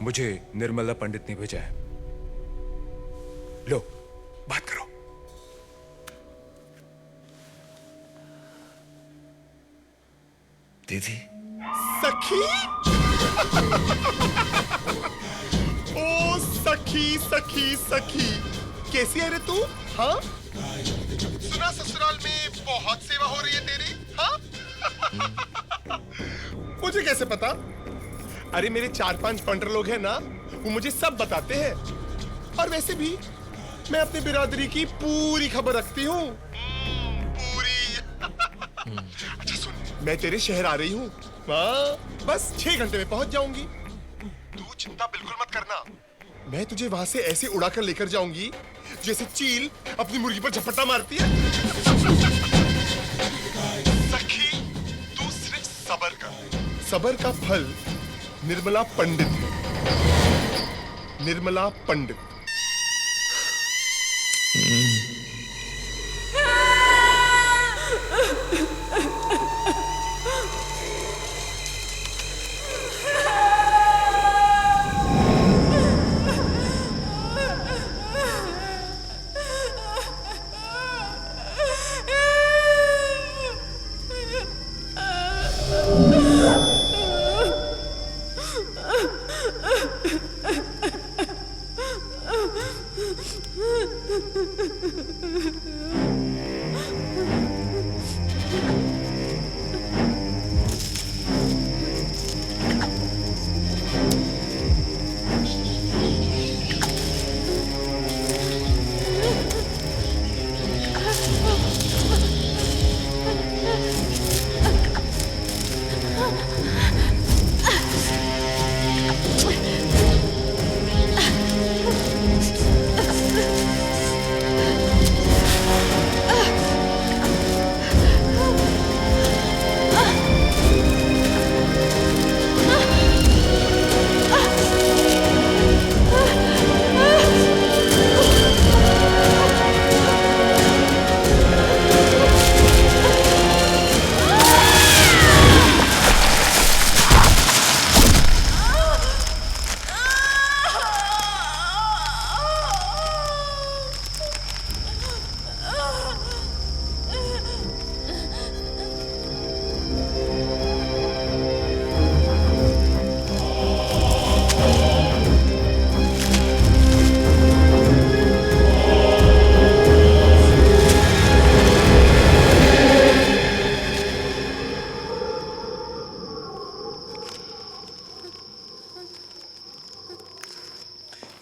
मुझे निर्मला पंडित ने भेजा है। लो, बात करो। दीदी। सखी। ओ सखी सखी सखी, कैसी है रे तू? हाँ, सुना ससुराल में बहुत सेवा हो रही है तेरी। हाँ। मुझे कैसे पता? अरे मेरे 4-5 पंटर लोग हैं ना, वो मुझे सब बताते हैं। और वैसे भी मैं अपनी बिरादरी की पूरी खबर रखती हूँ। पूरी। अच्छा सुन, मैं तेरे शहर आ रही हूँ। बस 6 घंटे में पहुंच जाऊंगी। तू चिंता बिल्कुल मत करना। मैं तुझे वहां से ऐसे उड़ाकर लेकर जाऊंगी जैसे चील अपनी मुर्गी पर झपट्टा मारती है। सखी, तू सिर्फ सब्र कर। सब्र का फल निर्मला पंडित है। निर्मला पंडित।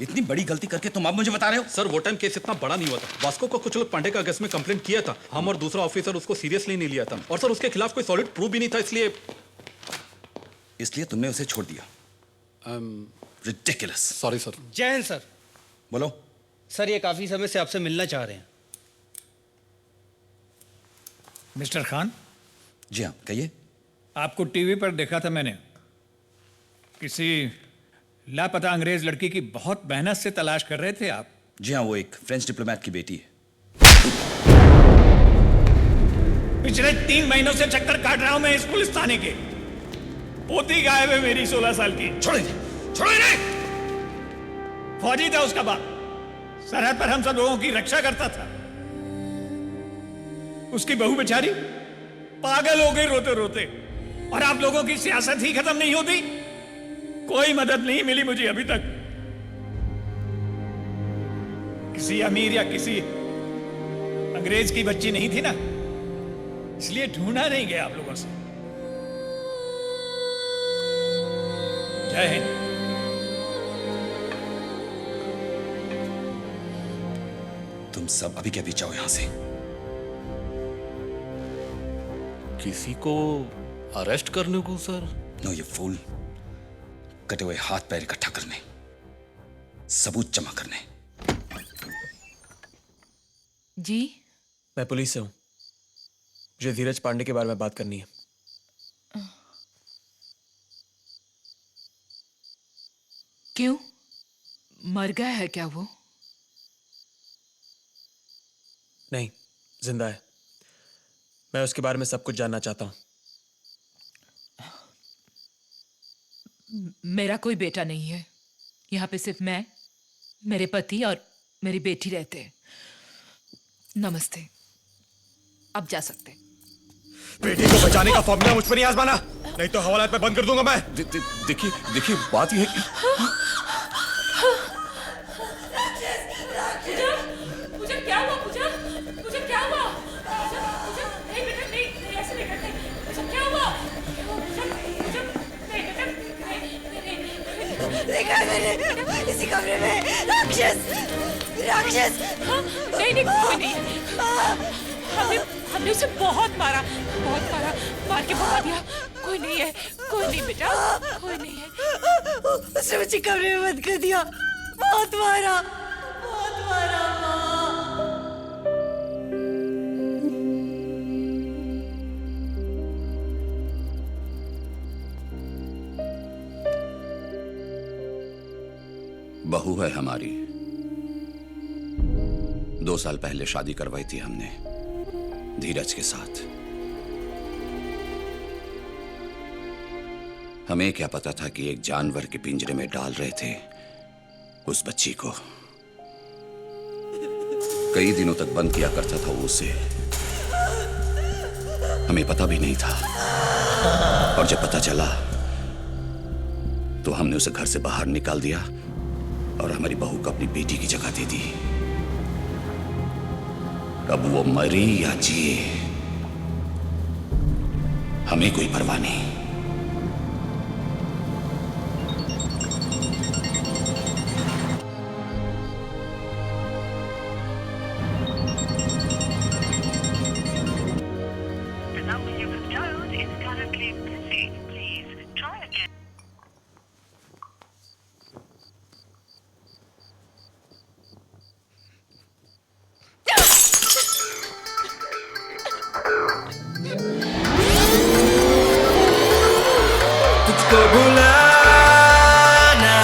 इतनी बड़ी गलती करके तुम अब मुझे बता रहे हो? सर वो टाइम केस इतना बड़ा नहीं हुआ था। वास्को को कुछ लोग पांडे का अगेंस्ट में कंप्लेंट किया था, हम और दूसरा ऑफिसर उसको सीरियसली नहीं लिया था, और सर उसके खिलाफ कोई सॉलिड प्रूफ भी नहीं था, इसलिए तुमने उसे छोड़ दिया। रिडिकुलस। Sorry sir. जय हिंद सर। बोलो। सर ये काफी समय से आपसे मिलना चाह रहे हैं। मिस्टर खान। जी हाँ, कहिए। आपको टीवी पर देखा था मैंने, किसी लापता अंग्रेज लड़की की बहुत मेहनत से तलाश कर रहे थे आप। जी हाँ, वो एक फ्रेंच डिप्लोमेट की बेटी है। पिछले 3 महीनों से चक्कर काट रहा हूं मैं इस पुलिस थाने के। पोती गायब है मेरी 16 साल की। छोड़े फौजी था उसका बाप, सरहद पर हम सब लोगों की रक्षा करता था। उसकी बहू बेचारी पागल हो गई रोते रोते, और आप लोगों की सियासत ही खत्म नहीं होती। कोई मदद नहीं मिली मुझे अभी तक। किसी अमीर या किसी अंग्रेज की बच्ची नहीं थी ना, इसलिए ढूंढा नहीं गया आप लोगों से। जय हिंद। तुम सब अभी के अभी जाओ यहां से। किसी को अरेस्ट करने को सर? No you fool. कटे हुए हाथ पैर इकट्ठा करने, सबूत जमा करने। जी मैं पुलिस से हूं, मुझे धीरज पांडे के बारे में बात करनी है। क्यों, मर गया है क्या वो? नहीं, जिंदा है। मैं उसके बारे में सब कुछ जानना चाहता हूं। मेरा कोई बेटा नहीं है, यहाँ पे सिर्फ मैं, मेरे पति और मेरी बेटी रहते हैं। नमस्ते, अब जा सकते। बेटी को बचाने का फॉर्मूला मुझ पर नहीं आजमाना, नहीं तो हवालात में बंद कर दूंगा मैं। देखिए बात यह है कि पूजा क्या हुआ? पूजा क्या हुआ? नहीं बेटा, नहीं ऐसे नहीं करते। पूजा क्या हुआ? देखा मैंने इसी कमरे में राक्षस। नहीं कोई नहीं। हमने उसे बहुत मारा, मार के भगा दिया। कोई नहीं है बेटा, कोई नहीं है। उसने मुझे कमरे में बंद कर दिया, बहुत मारा। बहू है हमारी। 2 साल पहले शादी करवाई थी हमने धीरज के साथ। हमें क्या पता था कि एक जानवर के पिंजरे में डाल रहे थे उस बच्ची को। कई दिनों तक बंद किया करता था वो उसे, हमें पता भी नहीं था। और जब पता चला तो हमने उसे घर से बाहर निकाल दिया और हमारी बहू को अपनी बेटी की जगह दे दी। अब वो मरी या जिए हमें कोई परवाह नहीं। तुझको बुलाना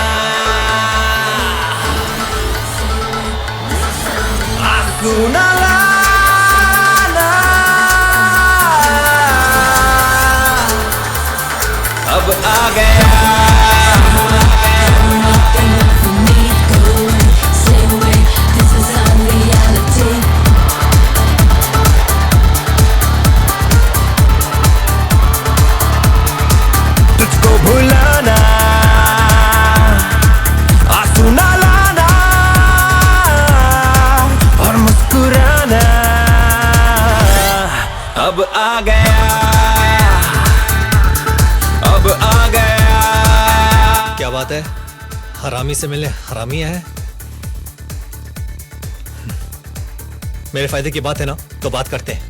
आंसू न लाना, अब आ गया भुलाना, आंसू न लाना और मुस्कुराना, अब आ गया, अब आ गया। क्या बात है, हरामी से मिलने हरामी है। मेरे फायदे की बात है ना तो बात करते हैं,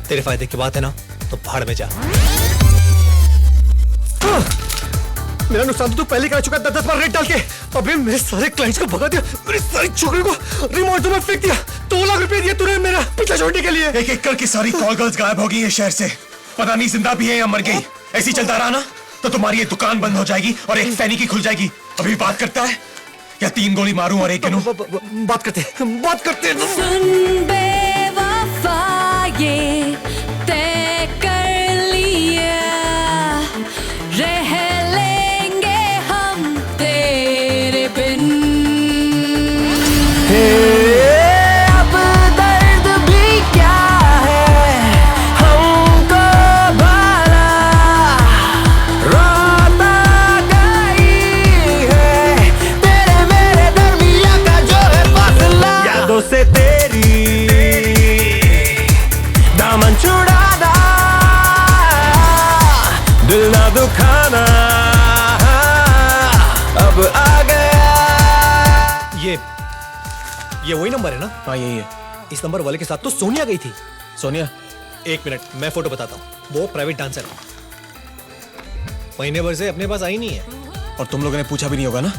तेरे फायदे की बात है ना तो भाड़ में जा। मेरा नुकसान तो तू पहले करा चुका, 10 बार रेट डाल के। अबे मेरे सारे क्लाइंट्स को भगा दिया, मेरी सारी छोकरियों को रिमोट में फेंक दिया। 2 लाख रुपए दिए तूने मेरा पीछा छोड़ने के लिए। एक एक करके सारी कॉल गर्ल्स गायब हो गई है शहर से, पता नहीं जिंदा भी है या मर गई। ऐसी चलता रहा ना तो तुम्हारी ये दुकान बंद हो जाएगी और एक फैनी की खुल जाएगी। अभी बात करता है या 3 गोली मारूं और एक गिनूं? बात करते सुन बेवफा ये तय कर लिया, रह लेंगे हम तेरे बिन। अब दर्द भी क्या है हमको भला, रात आ गई है तेरे मेरे दरमिया का जो है फासला। यादों से तेरी दामन छुड़ाना, दिल ना दुखाना, अब आ गया। ये वही नंबर है ना? हाँ यही है। इस नंबर वाले के साथ तो सोनिया गई थी। सोनिया? 1 मिनट मैं फोटो बताता हूँ। वो प्राइवेट डांसर है, महीने भर से अपने पास आई नहीं है। और तुम लोगों ने पूछा भी नहीं होगा ना?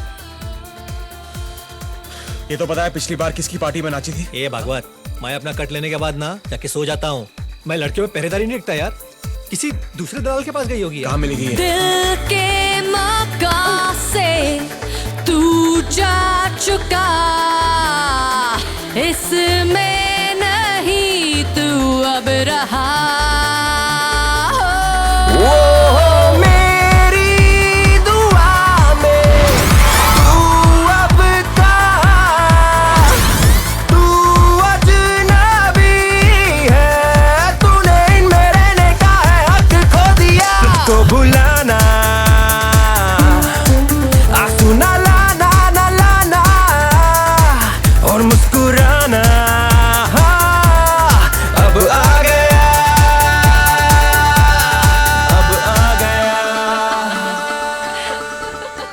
ये तो पता है पिछली बार किसकी पार्टी में नाची थी? ए भागवत, मैं अपना कट लेने के बाद ना जाके सो जाता हूँ। मैं लड़कियों में पहरेदारी नहीं रखता यार, किसी दूसरे दलाल के पास गई होगी। कहाँ मिलेगी ये? दिल के मकान से तू जा चुका, इसमें नहीं तू अब रहा। वो मेरी दुआ में तू अब कहाँ, तू अजनबी है, तूने इनमें रहने का है हक खो दिया। तुझको भुलाना, आंसू ना लाना, ना लाना और मुस्कुराना, अब आ गया, अब आ गया,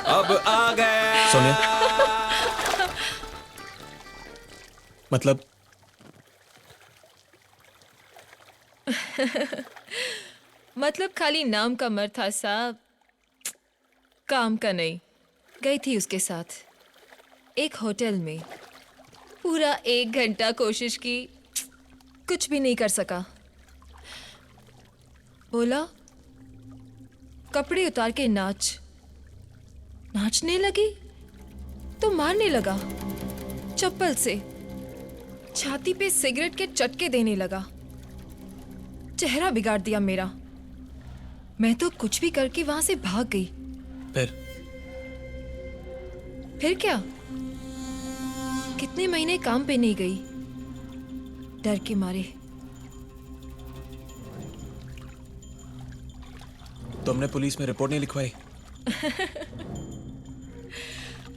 अब आ गया। सोनिया, मतलब मतलब खाली नाम का मर्द था साहब, काम का नहीं। गई थी उसके साथ एक होटल में, पूरा 1 घंटा कोशिश की, कुछ भी नहीं कर सका। बोला कपड़े उतार के नाच, नाचने लगी तो मारने लगा चप्पल से, छाती पे सिगरेट के चटके देने लगा, चेहरा बिगाड़ दिया मेरा। मैं तो कुछ भी करके वहां से भाग गई। फिर क्या, कितने महीने काम पे नहीं गई, डर के मारे। तुमने पुलिस में रिपोर्ट नहीं लिखवाई?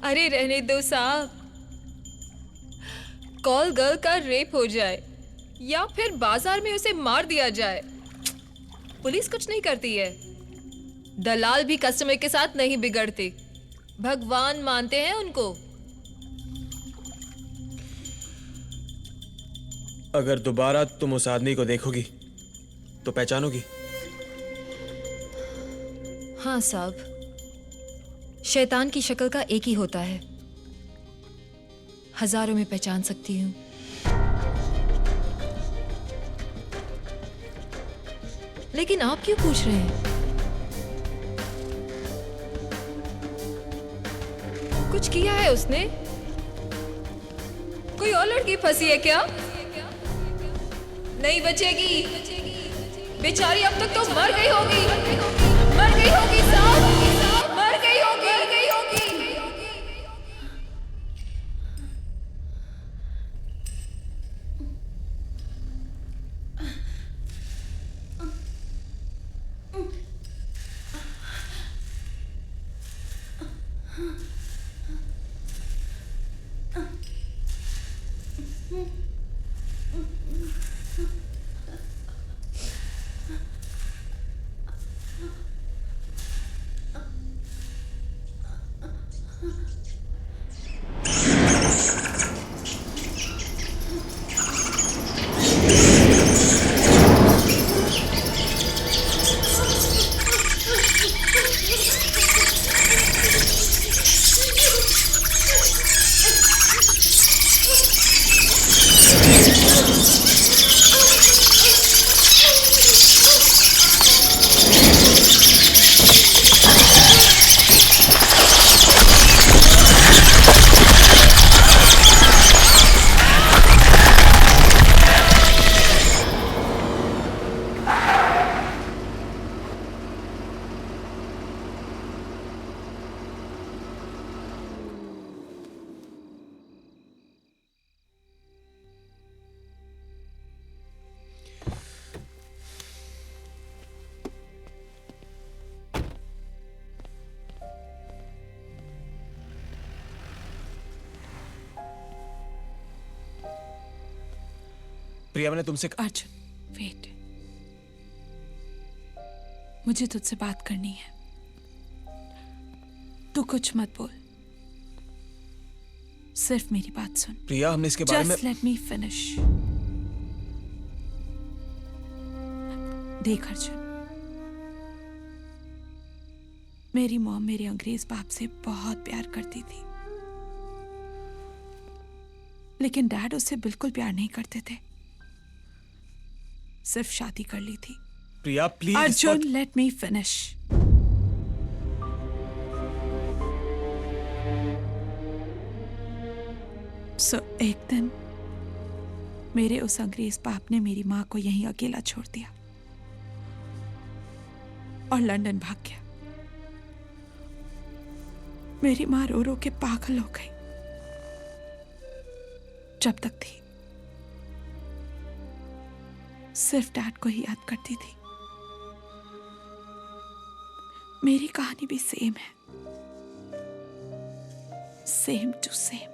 अरे रहने दो साहब, कॉल गर्ल का रेप हो जाए या फिर बाजार में उसे मार दिया जाए, पुलिस कुछ नहीं करती है। दलाल भी कस्टमर के साथ नहीं बिगड़ते, भगवान मानते हैं उनको। अगर दोबारा तुम उस आदमी को देखोगी तो पहचानोगी? हाँ साहब, शैतान की शक्ल का एक ही होता है, हजारों में पहचान सकती हूँ। लेकिन आप क्यों पूछ रहे हैं? कुछ किया है उसने? कोई और लड़की फंसी है क्या? नहीं बचेगी बेचारी, अब तक तो मर गई होगी, मर गई होगी साहब, मर गई होगी, मर गई होगी। प्रिया मैंने तुमसे अर्जुन वेट, मुझे तुझसे बात करनी है। तू कुछ मत बोल, सिर्फ मेरी बात सुन। प्रिया हमने इसके बारे में Just let me finish। देख अर्जुन, मेरी मॉम मेरे अंग्रेज बाप से बहुत प्यार करती थी, लेकिन डैड उससे बिल्कुल प्यार नहीं करते थे, सिर्फ शादी कर ली थी। Priya please Arjun let me finish. So एक दिन मेरे उस अंग्रेज बाप ने मेरी माँ को यहीं अकेला छोड़ दिया और लंदन भाग गया। मेरी माँ रो रो के पागल हो गई। जब तक थी सिर्फ डैड को ही याद करती थी। मेरी कहानी भी सेम है, सेम टू सेम।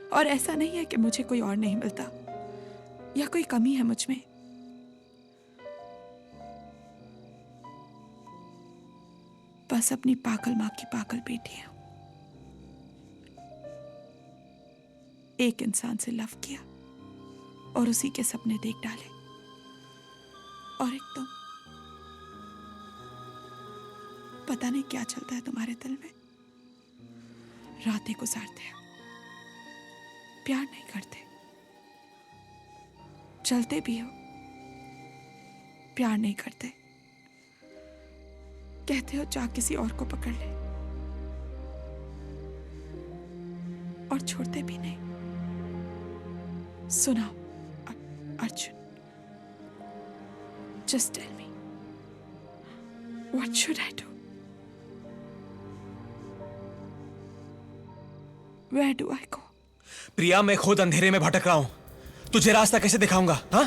और ऐसा नहीं है कि मुझे कोई और नहीं मिलता या कोई कमी है मुझ में। बस अपनी पागल माँ की पागल बेटी हूं। एक इंसान से लव किया और उसी के सपने देख डाले, और एक तुम। पता नहीं क्या चलता है तुम्हारे दिल में। रातें गुजारते हो, प्यार नहीं करते, चलते भी हो, प्यार नहीं करते। कहते हो जा किसी और को पकड़ ले, और छोड़ते भी नहीं। सुनाओ Arjun, just tell me, what should I do? Where do I go? प्रिया मैं खुद अंधेरे में भटक रहा हूं, तुझे रास्ता कैसे दिखाऊंगा? हाँ,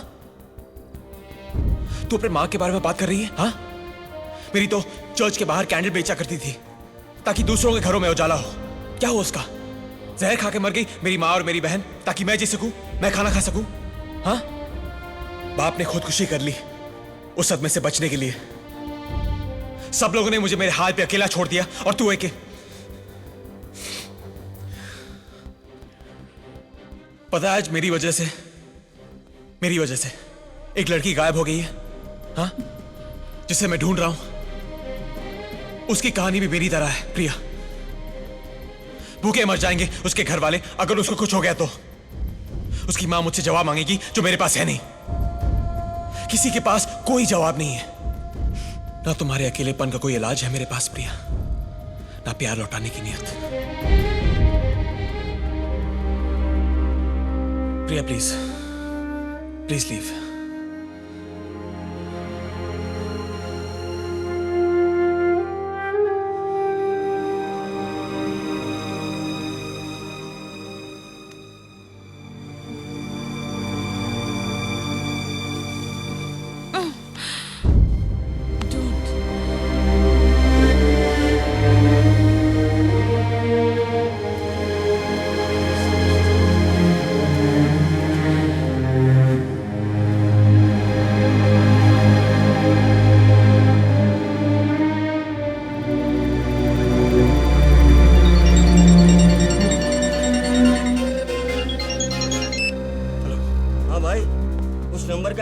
तू अपने माँ के बारे में बात कर रही है? हाँ, मेरी तो चर्च के बाहर कैंडल बेचा करती थी ताकि दूसरों के घरों में उजाला हो। क्या हो उसका? जहर खा के मर गई मेरी माँ और मेरी बहन ताकि मैं जी सकूं, मैं खाना खा सकूं। हाँ, बाप ने खुदकुशी कर ली उस सदमे से बचने के लिए। सब लोगों ने मुझे मेरे हाल पे अकेला छोड़ दिया, और तू एक पता है आज मेरी वजह से एक लड़की गायब हो गई है। हाँ, जिसे मैं ढूंढ रहा हूं। उसकी कहानी भी मेरी तरह है प्रिया। भूखे मर जाएंगे उसके घर वाले अगर उसको कुछ हो गया तो। उसकी मां मुझसे जवाब मांगेगी जो मेरे पास है नहीं। किसी के पास कोई जवाब नहीं है। ना तुम्हारे अकेलेपन का कोई इलाज है मेरे पास प्रिया, ना प्यार लौटाने की नियत। प्रिया प्लीज लीव।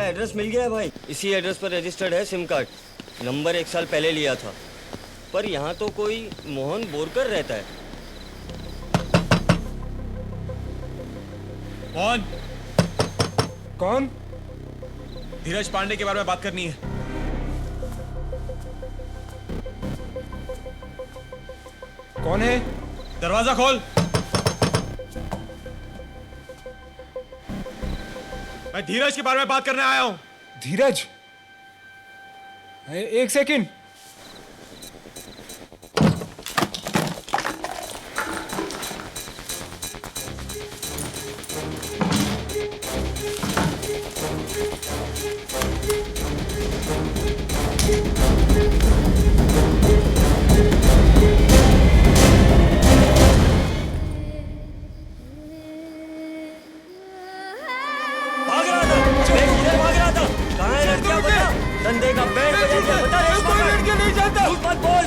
एड्रेस मिल गया है भाई। इसी एड्रेस पर रजिस्टर्ड है सिम कार्ड। नंबर 1 साल पहले लिया था, पर यहाँ तो कोई मोहन बोरकर रहता है। कौन? धीरज पांडे के बारे में बात करनी है। कौन है? दरवाजा खोल। मैं धीरज के बारे में बात करने आया हूं। धीरज? एक सेकंड।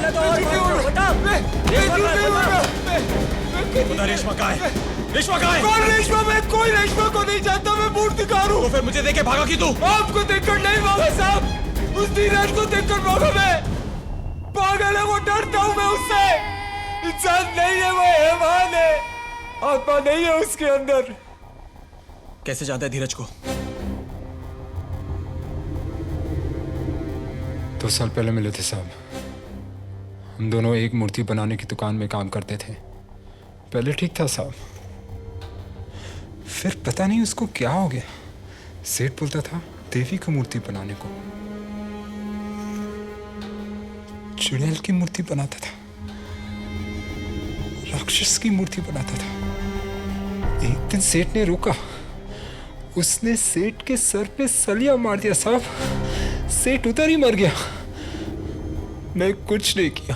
है तो और मारो, बता। बता रेशमा कहाँ है? रेशमा कहाँ है? कौन रेशमा? मैं कोई रेशमा को नहीं जानता, मैं मूर्तिकार हूँ। तो फिर मुझे देखे भागा क्यों तू? आपको देखकर नहीं भागा साहब, उस धीरज को देखकर भागा मैं। पागल है वो, डरता हूँ मैं उससे। इंसान नहीं है वो, हैवान है, आत्मा नहीं है उसके अंदर। कैसे जानता है धीरज को? 2 साल पहले मिले थे साहब। हम दोनों एक मूर्ति बनाने की दुकान में काम करते थे। पहले ठीक था साहब, फिर पता नहीं उसको क्या हो गया। सेठ बोलता था देवी की मूर्ति बनाने को, चुड़ैल की मूर्ति बनाता था, राक्षस की मूर्ति बनाता था। एक दिन सेठ ने रोका, उसने सेठ के सर पे सलिया मार दिया साहब। सेठ उधर ही मर गया। मैं कुछ नहीं किया।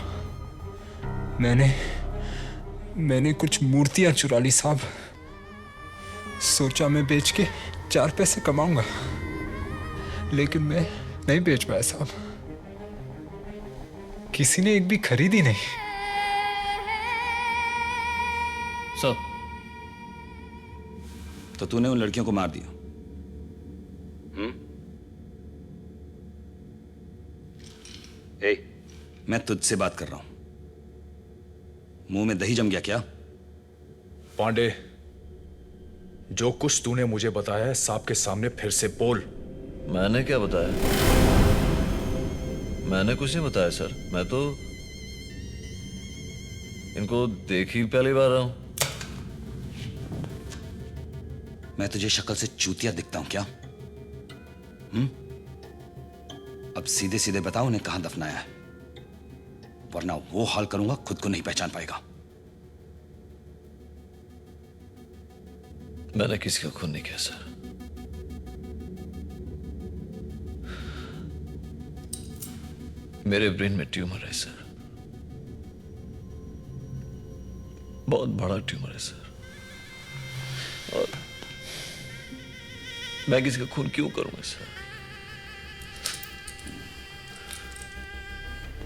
मैंने कुछ मूर्तियां चुरा ली साहब। सोचा मैं बेच के 4 पैसे कमाऊंगा, लेकिन मैं नहीं बेच पाया साहब। किसी ने एक भी खरीदी नहीं। सर, तो तूने उन लड़कियों को मार दिया? ए, मैं तुझसे बात कर रहा हूं। मुंह में दही जम गया क्या? पांडे, जो कुछ तूने मुझे बताया है साहब के सामने फिर से बोल। मैंने क्या बताया? मैंने कुछ नहीं बताया सर। मैं तो इनको देख ही पहली बार रहा हूं। मैं तुझे शक्ल से चूतिया दिखता हूं क्या? अब सीधे सीधे बताओ उन्हें कहां दफनाया है, वरना वो हाल करूंगा खुद को नहीं पहचान पाएगा। मैंने किसी का खून नहीं किया सर। मेरे ब्रेन में ट्यूमर है सर, बहुत बड़ा ट्यूमर है सर। और मैं किसी का खून क्यों करूंगा सर?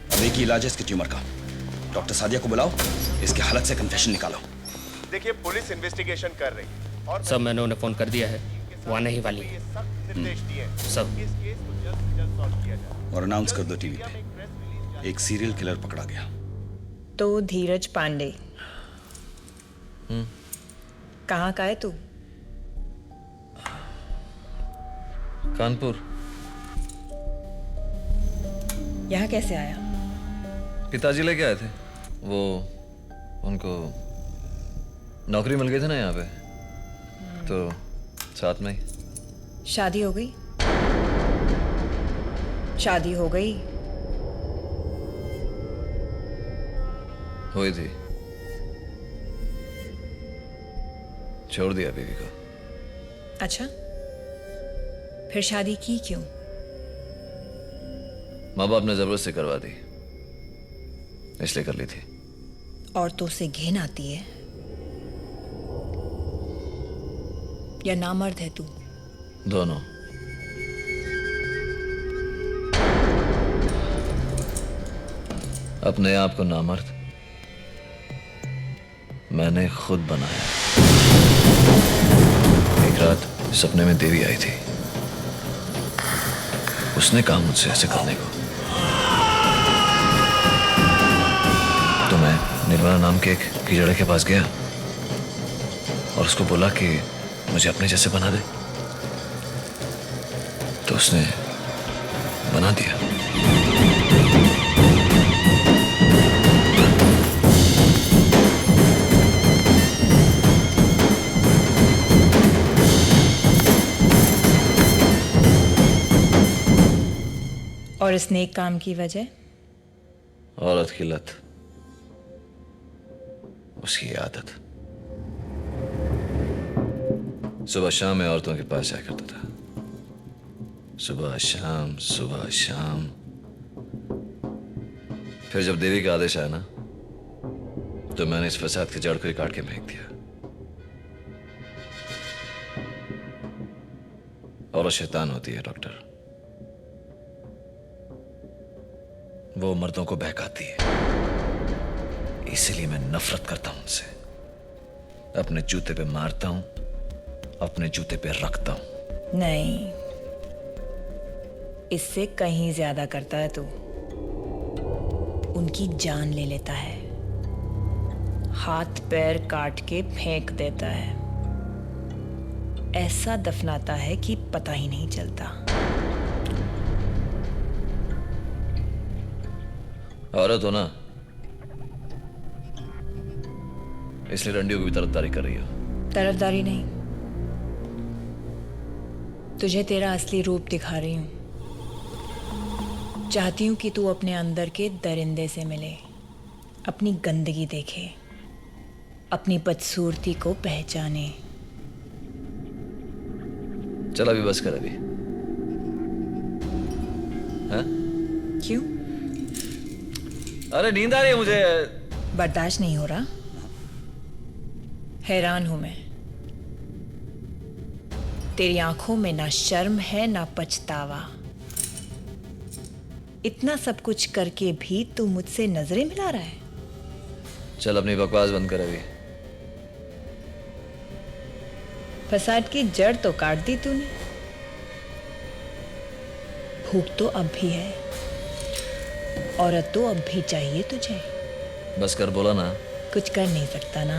अब एक ही इलाज है इसके ट्यूमर का। डॉक्टर सादिया को बुलाओ, इसके हालत से कन्फेशन निकालो। देखिए पुलिस इन्वेस्टिगेशन कर रही है और सब मैंने उन्हें फोन कर दिया है, वो आने ही वाली है। निर्देश दिए सब इस केस को जल्द से जल्द सॉल्व किया जाए। और अनाउंस कर दो टीवी पे, एक सीरियल किलर पकड़ा गया। तो धीरज पांडे कहाँ का है तू? कानपुर। यहाँ कैसे आया? पिताजी लेके आए थे। वो उनको नौकरी मिल गई थी ना यहाँ पे, तो साथ में ही। शादी हो गई? शादी हो गई? हुई थी, छोड़ दिया बीवी को। अच्छा, फिर शादी की क्यों? माँ बाप ने जबरदस्ती करवा दी, इसलिए कर ली थी। औरतों से घिन आती है या नामर्द है तू? दोनों। अपने आप को नामर्द मैंने खुद बनाया। एक रात सपने में देवी आई थी, उसने कहा मुझसे ऐसे करने को, तो मैं निर्मला नाम के एक कीचड़े के पास गया और उसको बोला कि मुझे अपने जैसे बना दे, तो उसने बना दिया। और इस नेक काम की वजह? औरत की लत, उसकी आदत। सुबह शाम मैं औरतों के पास जाया करता था, सुबह शाम सुबह शाम। फिर जब देवी का आदेश आया ना, तो मैंने इस फसाद के जड़ को ही काट के फेंक दिया। औरत शैतान होती है डॉक्टर, वो मर्दों को बहकाती है, इसलिए मैं नफरत करता हूं उनसे। अपने जूते पे मारता हूं, अपने जूते पे रखता हूं। नहीं, इससे कहीं ज्यादा करता है तू। उनकी जान ले लेता है, हाथ पैर काट के फेंक देता है, ऐसा दफनाता है कि पता ही नहीं चलता। औरत हो ना, इसलिए रंडियों की भी तरफदारी कर रही हो। तरफदारी नहीं, तुझे तेरा असली रूप दिखा रही हूं। चाहती हूं कि तू अपने अंदर के दरिंदे से मिले, अपनी गंदगी देखे, अपनी बदसूरती को पहचाने। चल अभी बस कर अभी। हाँ? क्यों? अरे नींद आ रही है मुझे। बर्दाश्त नहीं हो रहा? हैरान हूं मैं, तेरी आंखों में ना शर्म है ना पछतावा। इतना सब कुछ करके भी तू मुझसे नजरें मिला रहा है। चल अपनी बकवास बंद कर अभी। फसाद की जड़ तो काट दी तूने, भूख तो अब भी है, औरत तो अब भी चाहिए तुझे। बस कर, बोला ना। कुछ कर नहीं सकता ना,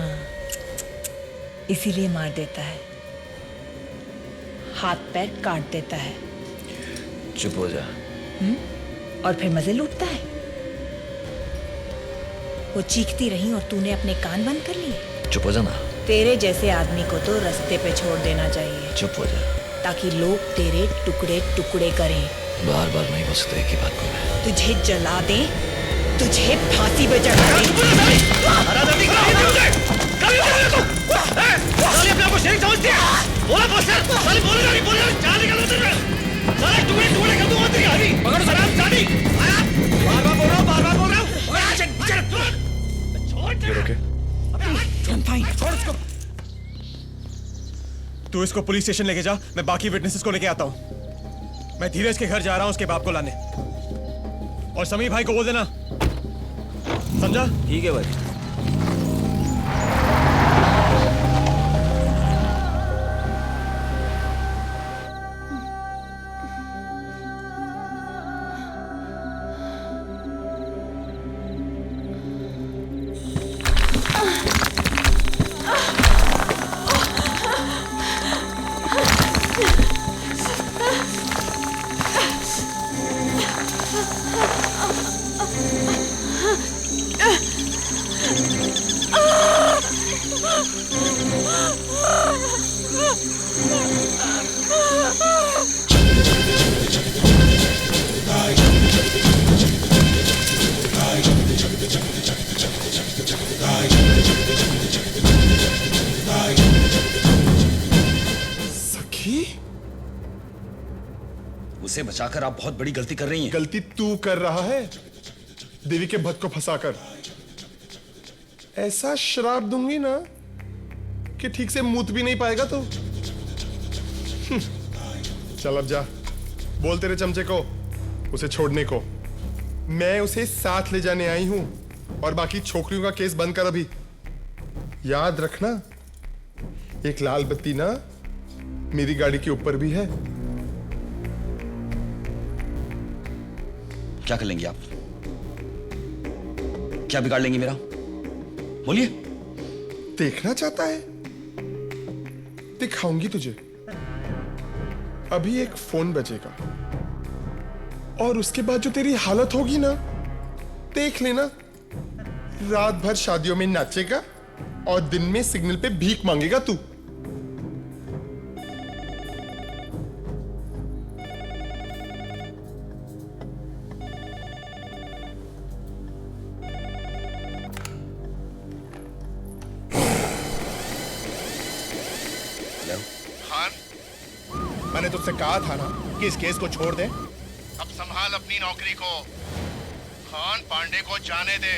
इसीलिए मार देता है, हाथ पैर काट देता है। चुप हो जा। और फिर मजे लूटता है। वो चीखती रही और तूने अपने कान बंद कर लिए। चुप हो जा ना। तेरे जैसे आदमी को तो रास्ते पे छोड़ देना चाहिए। चुप हो जा। ताकि लोग तेरे टुकड़े टुकड़े करें। बार बार नहीं बोल सकते एक ही बात को मैं। तुझे जला दे, तुझे फांसी पे चढ़ा दे। तू इसको पुलिस स्टेशन लेके जा, मैं बाकी विटनेसेस को लेके आता हूँ। मैं धीरज के घर जा रहा हूँ उसके बाप को लाने। और समीर भाई को बोल देना, समझा? ठीक है भाई। उसे बचाकर आप बहुत बड़ी गलती कर रही हैं। गलती तू कर रहा है, देवी के भक्त को फंसाकर। ऐसा श्राप दूंगी ना कि ठीक से मूत भी नहीं पाएगा तो। चल अब जा, बोल तेरे चमचे को उसे छोड़ने को। मैं उसे साथ ले जाने आई हूं, और बाकी छोकरियों का केस बंद कर अभी। याद रखना, एक लाल बत्ती ना मेरी गाड़ी के ऊपर भी है। क्या कर लेंगी आप? क्या बिगाड़ लेंगी मेरा? बोलिए। देखना चाहता है? दिखाऊंगी तुझे। अभी एक फोन बजेगा और उसके बाद जो तेरी हालत होगी ना, देख लेना। रात भर शादियों में नाचेगा और दिन में सिग्नल पे भीख मांगेगा तू। मैंने तुझसे कहा था ना कि इस केस को छोड़ दे। अब संभाल अपनी नौकरी को। खान पांडे को जाने दे।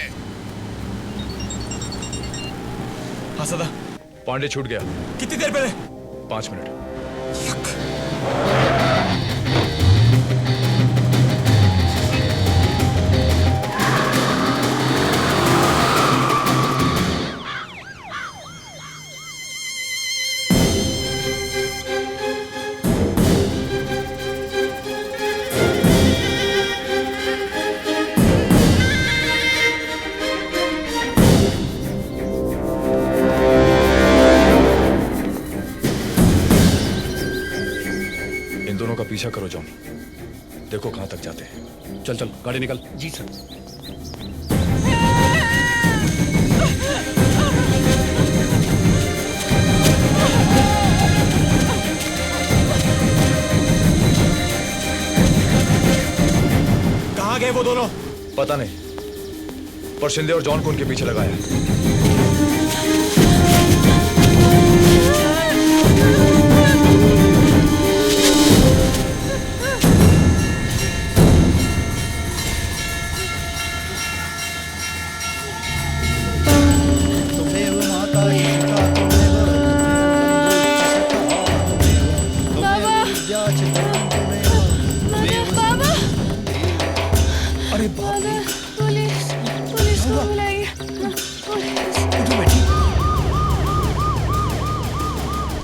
हाँ सदा, पांडे छूट गया। कितनी देर पहले? 5 मिनट। पीछा करो जॉन, देखो कहां तक जाते हैं। चल चल गाड़ी निकल। जी सर। कहाँ गए वो दोनों? पता नहीं, पर शिंदे और जॉन को उनके पीछे लगाया है। अरे बाप रे, पुलिस पुलिस को बुलाइए।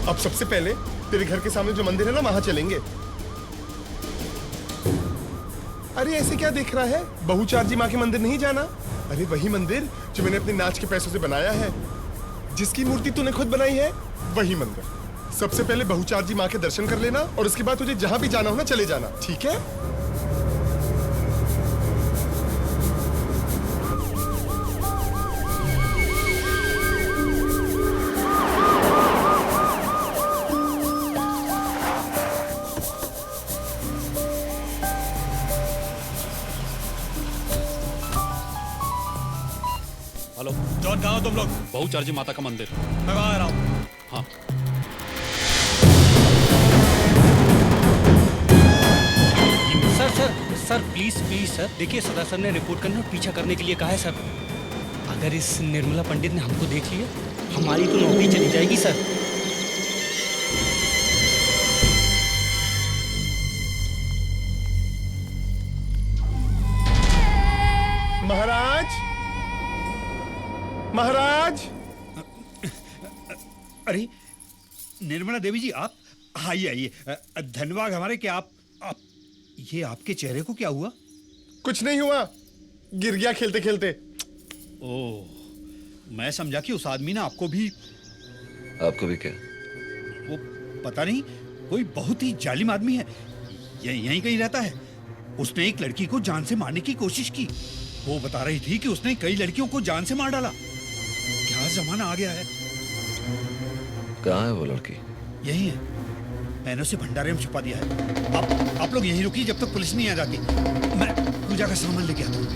अब सबसे पहले तेरे घर के सामने जो मंदिर है ना, वहां चलेंगे। अरे ऐसे क्या देख रहा है? बहुचार्जी माँ के मंदिर नहीं जाना? अरे वही मंदिर जो मैंने अपने नाच के पैसों से बनाया है, जिसकी मूर्ति तूने खुद बनाई है, वही मंदिर। सबसे पहले बहुचार्जी माँ के दर्शन कर लेना और उसके बाद तुझे जहां भी जाना हो ना चले जाना, ठीक है? हेलो जॉन, कहाँ हो तुम लोग? बहुचार्जी माता का मंदिर। मैं वहां आ रहा हूँ। हाँ sir sir sir please please sir, देखिए सदा सर ने रिपोर्ट करने और पीछा करने के लिए कहा है सर। अगर इस निर्मला पंडित ने हमको देख लिया, हमारी तो नौकरी चली जाएगी सर। महाराज, महाराज। अरे निर्मला देवी जी, आप आइए आइए। धन्यवाद हमारे कि आप ये आपके चेहरे को क्या हुआ? कुछ नहीं हुआ, गिर गया खेलते खेलते। ओह, मैं समझा कि उस आदमी ने आपको भी क्या? वो पता नहीं, कोई बहुत ही जालिम आदमी है, यहीं कहीं रहता है। उसने एक लड़की को जान से मारने की कोशिश की। वो बता रही थी कि उसने कई लड़कियों को जान से मार डाला। क्या जमाना आ गया है। कहाँ है वो लड़की? यही है, मैंने उसे भंडारे में छुपा दिया है। आप लोग यहीं रुकिए जब तक पुलिस नहीं आ जाती। मैं पूजा का सामान लेके आता हूँ।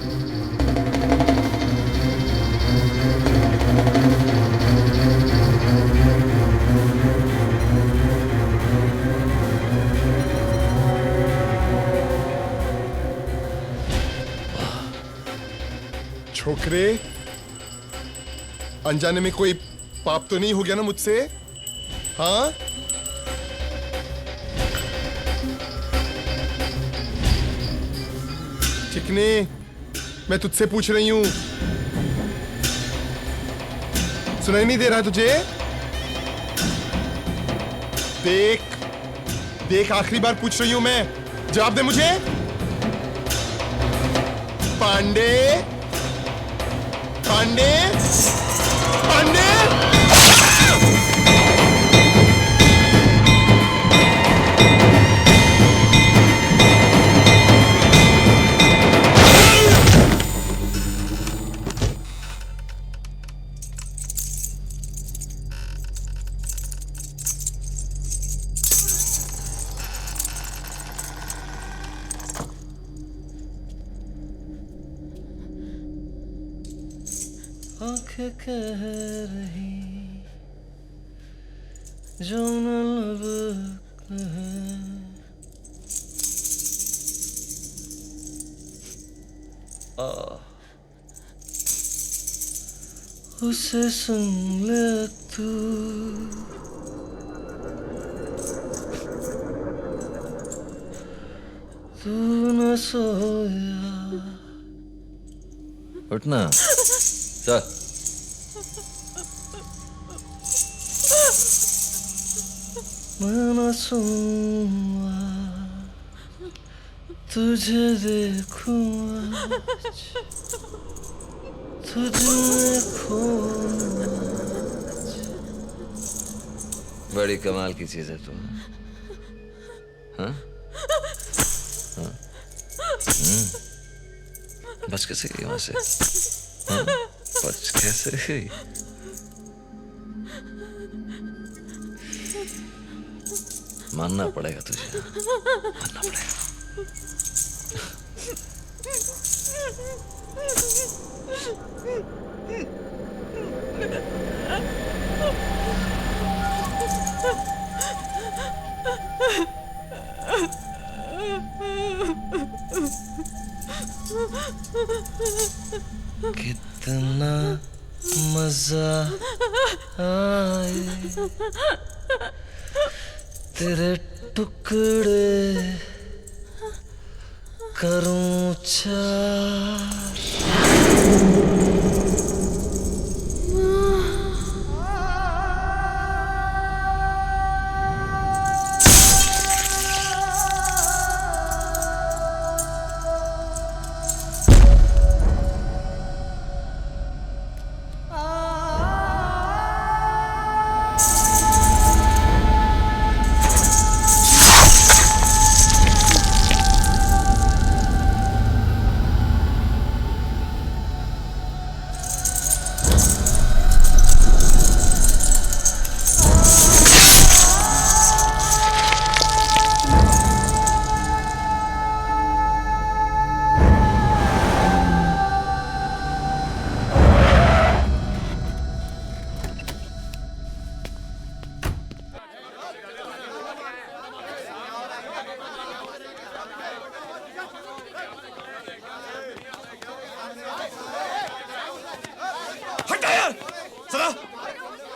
छोकरे, अनजाने में कोई पाप तो नहीं हो गया ना मुझसे? हाँ? चिकने, मैं तुझसे पूछ रही हूं, सुनाई नहीं दे रहा तुझे? देख देख, आखिरी बार पूछ रही हूं मैं, जवाब दे मुझे। पांडे, पांडे, पांडे। आंखें कह रही जो न लब है, उसे सुन ले तू। तू न सोया। उठना, चल। मैं न सोऊंगा, तुझे देखूंगा, तुझे खोऊंगा। बड़ी कमाल की चीज है तू, हाँ? बच कैसे गई वहां से? हाँ? बच कैसे गई? मानना पड़ेगा तुझे, मानना पड़ेगा। कितना मजा आए तेरे टुकड़े करूं चार।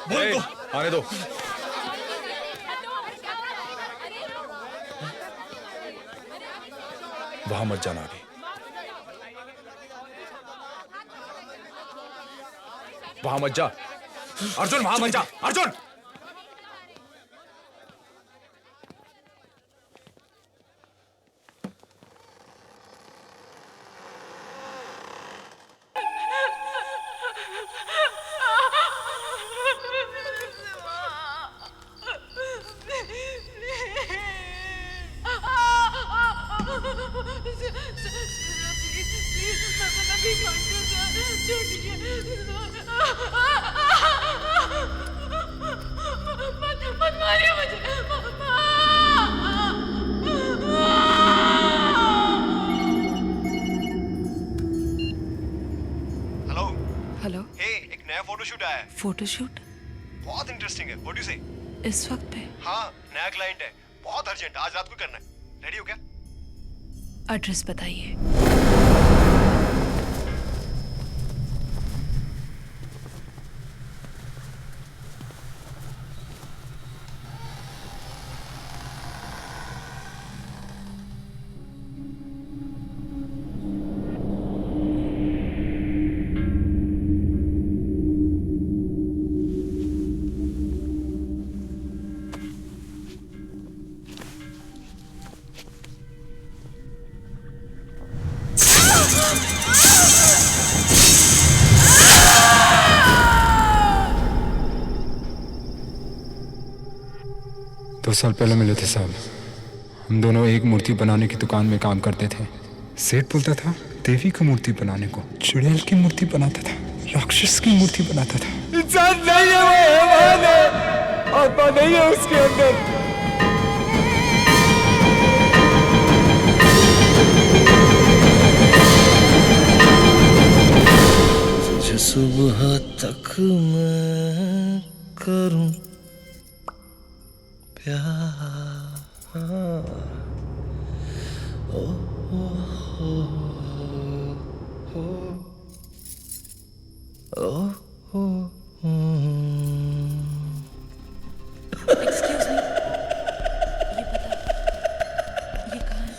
बोल आने दो। वहां मत जाना अभी, वहां मत जा अर्जुन, वहां मत जा अर्जुन। हेलो, एक नया फोटोशूट आया है। फोटोशूट बहुत इंटरेस्टिंग है। व्हाट डू से? इस वक्त पे? हाँ, नया क्लाइंट है, बहुत अर्जेंट, आज रात को करना है। रेडी हो क्या? एड्रेस बताइए। दो साल पहले मिले थे साहब। हम दोनों एक मूर्ति बनाने की दुकान में काम करते थे। सेठ बोलता था देवी की मूर्ति बनाने को, चुड़ैल की मूर्ति बनाता था, राक्षस की मूर्ति बनाता था। इंसान नहीं है वो, हैवान है, आत्मा नहीं है उसके अंदर। तुझे सुबह तक मैं करूं प्यार। ओ हो हो हो ओ हो। एक्सक्यूज मी, ये बता, ये कहाँ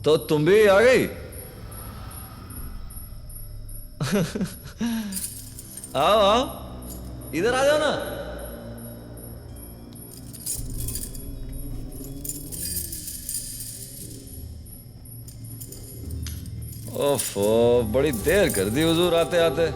तो तुम भी आ गई? आओ आओ, इधर आ जाओ ना। ओफो, बड़ी देर कर दी हुजूर आते आते।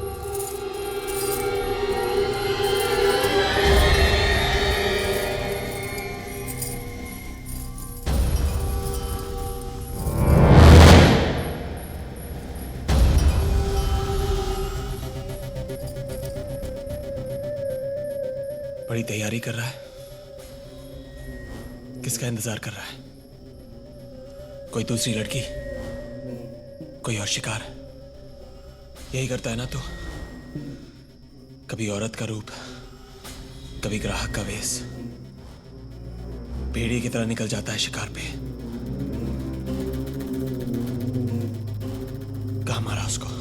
बड़ी तैयारी कर रहा है। किसका इंतजार कर रहा है? कोई दूसरी लड़की, कोई और शिकार? यही करता है ना तू? कभी औरत का रूप, कभी ग्राहक का वेश, भेड़िए की तरह निकल जाता है शिकार पे। कहाँ मारा उसको?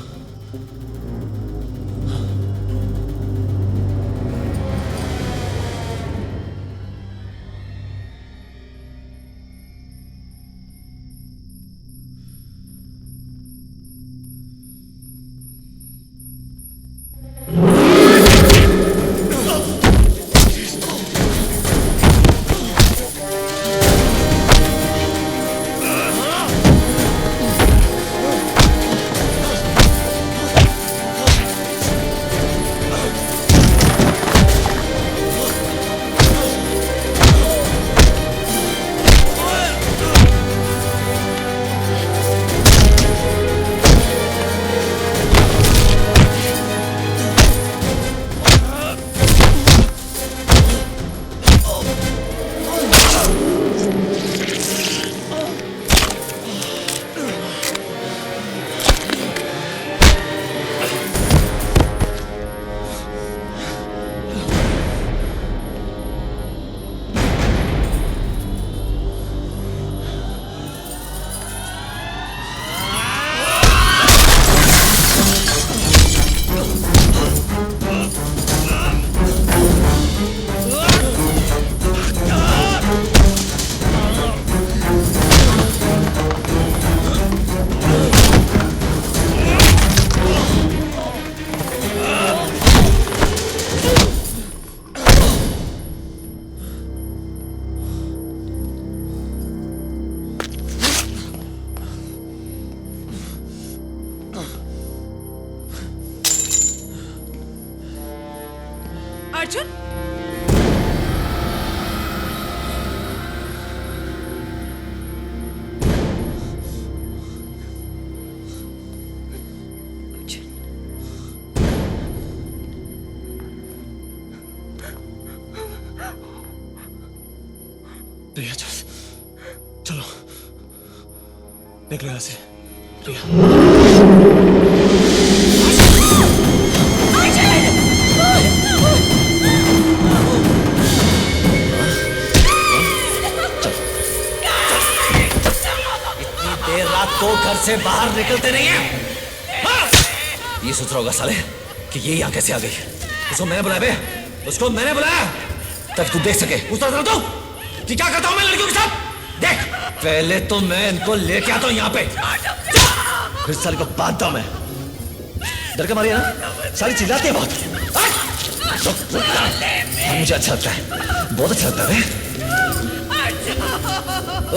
अर्जुन, प्रिया चलो निकलो यहाँ से। प्रिया देर रात को घर से बाहर निकलते नहीं है। ये सोच रहा होगा साले कि ये यहाँ कैसे आ गई। उसको मैंने बुलाया बे, उसको मैंने बुलाया ताकि तू देख सके उस तरह तो कि क्या करता हूँ मैं लड़कियों के साथ। देख, पहले तो मैं इनको लेके आता हूँ यहाँ पे, फिर साले को बांधता हूँ मैं। डर के मारी है ना, साली चिल्लाती है बहुत। मुझे अच्छा लगता है, बहुत अच्छा लगता है।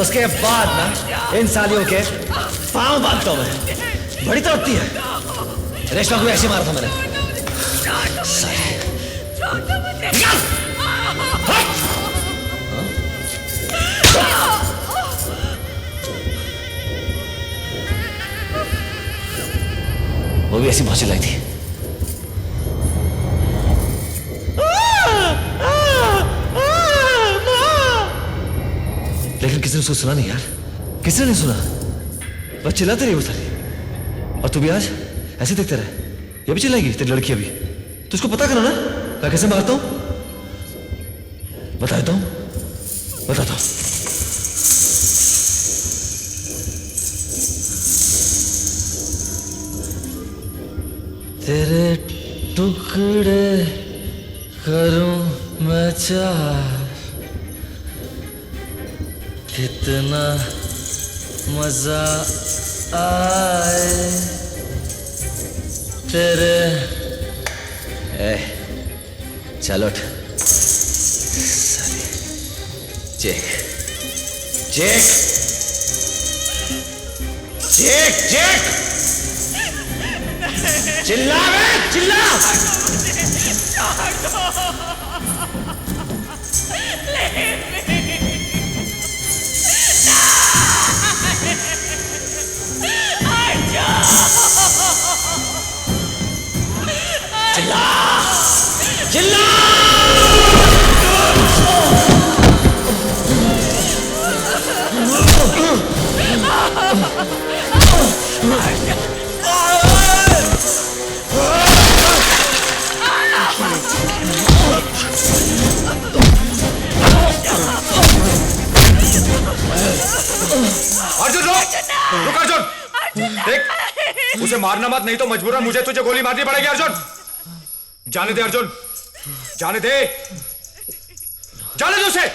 उसके बाद ना इन सालियों के पांव बांधता हूं मैं। बड़ी तड़पती है। रेशमा को ऐसे मारा था मैंने। वो भी ऐसी बहुत चिल्लाई थी। लेकिन किसी ने उसको सुना नहीं यार, किसी ने नहीं सुना। बस चिल्लाते रही वो सारी। और तू भी आज ऐसे देखते रहे, ये भी चिल्लाएगी तेरी लड़की अभी। तुझको पता करो ना मैं कैसे मारता हूं, बता देता हूं, बताता हूं। तेरे टुकड़े करूं मैं चार, कितना मजा आए तेरे। चलो चेक चेक चेक चेक चिल्ला बे, चिल्ला। चिल्ला, चिल्ला। अर्जुन रुक, रुक अर्जुन। देख, उसे मारना मत, नहीं तो मजबूरन मुझे तुझे गोली मारनी पड़ेगी। अर्जुन, जाने दे अर्जुन, जाने दे, जाने दे उसे।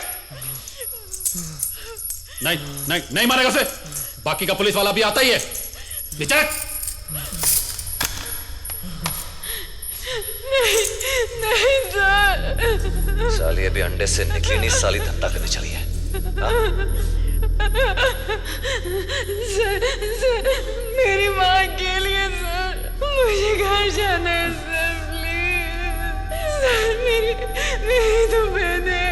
नहीं नहीं नहीं मारेगा उसे। बाकी का पुलिस वाला भी आता ही है। नीचे रख। नहीं सर। साली अभी अंडे से निकली नहीं, साली धंधा करने चली है। सर, मेरी माँ अकेली है सर, मुझे घर जाना है सर, प्लीज सर, मेरी तो बहन है।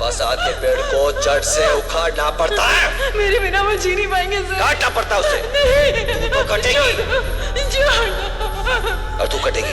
फसाद के पेड़ को जड़ से उखाड़ना पड़ता है। मेरे बिना वो जी नहीं पाएंगे सर। काटना पड़ता है उसे। नहीं, तू तो कटेगी। छोड़ो। और तू कटेगी